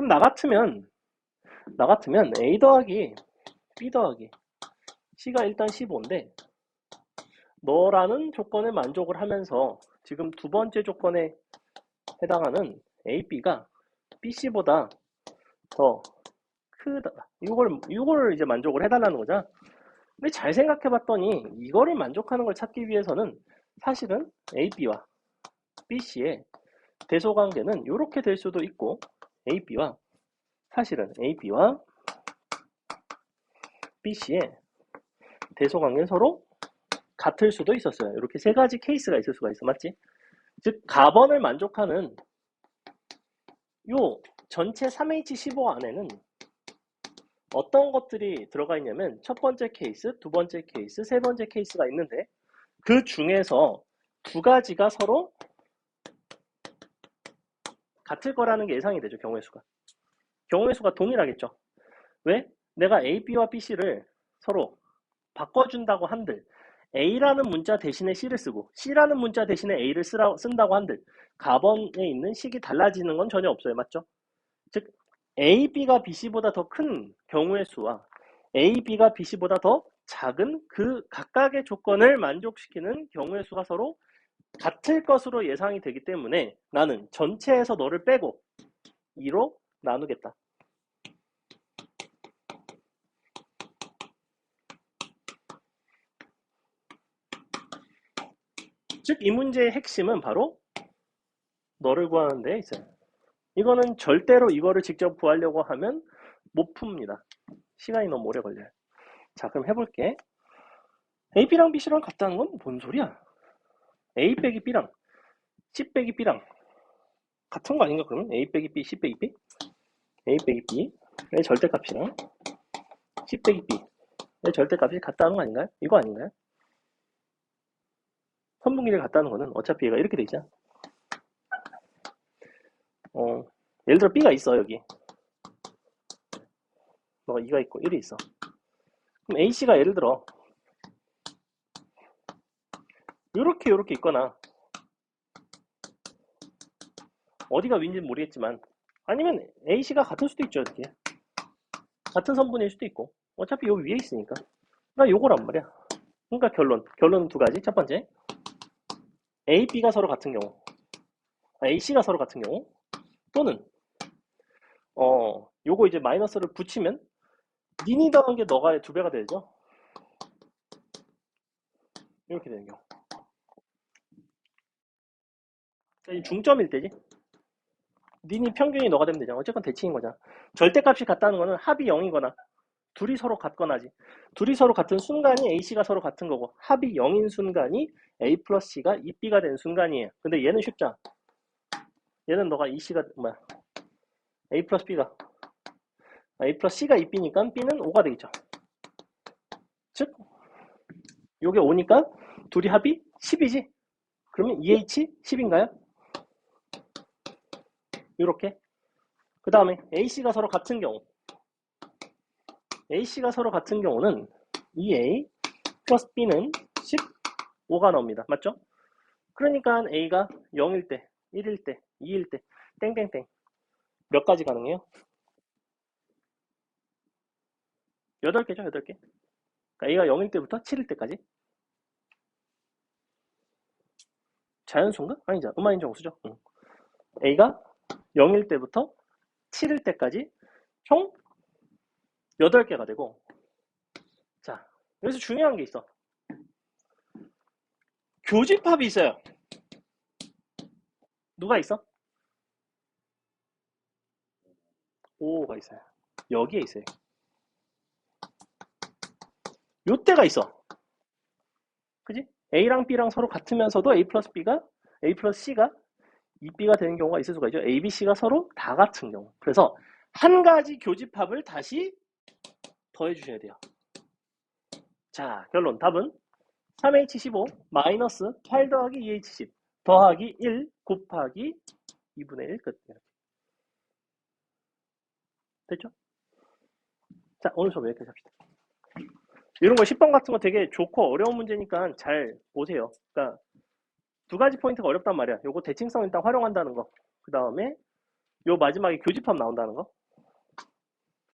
나 같으면 A 더하기 B 더하기 C가 일단 15인데 너라는 조건을 만족을 하면서 지금 두 번째 조건에 해당하는 A, B가 B, C보다 더 크다. 이걸 이제 만족을 해달라는 거죠. 근데 잘 생각해 봤더니 이거를 만족하는 걸 찾기 위해서는 사실은 A, B와 B, C의 대소관계는 이렇게 될 수도 있고 AB와 사실은 AB와 BC의 대소관계는 서로 같을 수도 있었어요. 이렇게 세 가지 케이스가 있을 수가 있어. 맞지? 즉 가번을 만족하는 요 전체 3H15 안에는 어떤 것들이 들어가 있냐면 첫 번째 케이스, 두 번째 케이스, 세 번째 케이스가 있는데 그 중에서 두 가지가 서로 같을 거라는 게 예상이 되죠. 경우의 수가. 경우의 수가 동일하겠죠. 왜? 내가 A, B와 B, C를 서로 바꿔준다고 한들 A라는 문자 대신에 C를 쓰고 C라는 문자 대신에 A를 쓴다고 한들 가번에 있는 식이 달라지는 건 전혀 없어요. 맞죠? 즉 A, B가 B, C보다 더 큰 경우의 수와 A, B가 B, C보다 더 작은 그 각각의 조건을 만족시키는 경우의 수가 서로 같을 것으로 예상이 되기 때문에 나는 전체에서 너를 빼고 2로 나누겠다. 즉 이 문제의 핵심은 바로 너를 구하는 데 있어요. 이거는 절대로 이거를 직접 구하려고 하면 못 풉니다. 시간이 너무 오래 걸려요. 자, 그럼 해볼게. AB랑 BC랑 같다는 건 뭔 소리야? A 빼기 B랑 C 빼기 B랑 같은 거 아닌가 그러면? A 빼기 B, C 빼기 B? A 빼기 B의 절대값이랑 C 빼기 B의 절대값이 같다는 거 아닌가요? 이거 아닌가요? 선분기를 같다는 거는 어차피 얘가 이렇게 돼 있잖아. 예를 들어 B가 있어 여기. 너가 2가 있고 1이 있어. 그럼 AC가 예를 들어 요렇게 있거나 어디가 윈지는 모르겠지만 아니면 AC가 같을 수도 있죠. 이렇게 같은 선분일 수도 있고 어차피 여기 위에 있으니까 나 요거란 말이야. 그러니까 결론은 두 가지. 첫 번째 A, B가 서로 같은 경우 AC가 서로 같은 경우 또는 요거 이제 마이너스를 붙이면 니니 더한 게 너가 두 배가 되죠. 이렇게 되는 경우 중점일 때지. 니니 평균이 너가 되면 되잖아. 어쨌건 대칭인 거잖아. 절대값이 같다는 거는 합이 0이거나 둘이 서로 같거나지. 둘이 서로 같은 순간이 AC가 서로 같은 거고 합이 0인 순간이 A 플러스 C가 2B가 된 순간이에요. 근데 얘는 쉽잖아. 얘는 너가 2C가 뭐야 A 플러스 B가 A 플러스 C가 2B니까 B는 5가 되겠죠. 즉 요게 5니까 둘이 합이 10이지. 그러면 EH 10인가요? 이렇게. 그 다음에 AC가 서로 같은 경우 AC가 서로 같은 경우는 EA 플러스 B는 15가 나옵니다. 맞죠? 그러니까 A가 0일 때, 1일 때, 2일 때, 땡땡땡 몇 가지 가능해요? 8개죠, 8개. 그러니까 A가 0일 때부터 7일 때까지. 자연수인가? 아니죠. 음화인 정수죠. 응. A가 0일 때부터 7일 때까지 총 8개가 되고 자, 여기서 중요한 게 있어. 교집합이 있어요. 누가 있어? 5가 있어요. 여기에 있어요. 요때가 있어. 그지? A랑 B랑 서로 같으면서도 A 플러스 B가 A 플러스 C가 2B가 되는 경우가 있을 수가 있죠. A, B, C가 서로 다 같은 경우. 그래서 한 가지 교집합을 다시 더해 주셔야 돼요. 자, 결론 답은 3H15 마이너스 8 더하기 2H10 더하기 1 곱하기 2분의 1 끝. 됐죠? 자, 오늘 수업 여기까지 합시다. 이런 거 10번 같은 거 되게 좋고 어려운 문제니까 잘 보세요. 그러니까 두 가지 포인트가 어렵단 말이야. 요거 대칭성 일단 활용한다는 거. 그 다음에 요 마지막에 교집합 나온다는 거.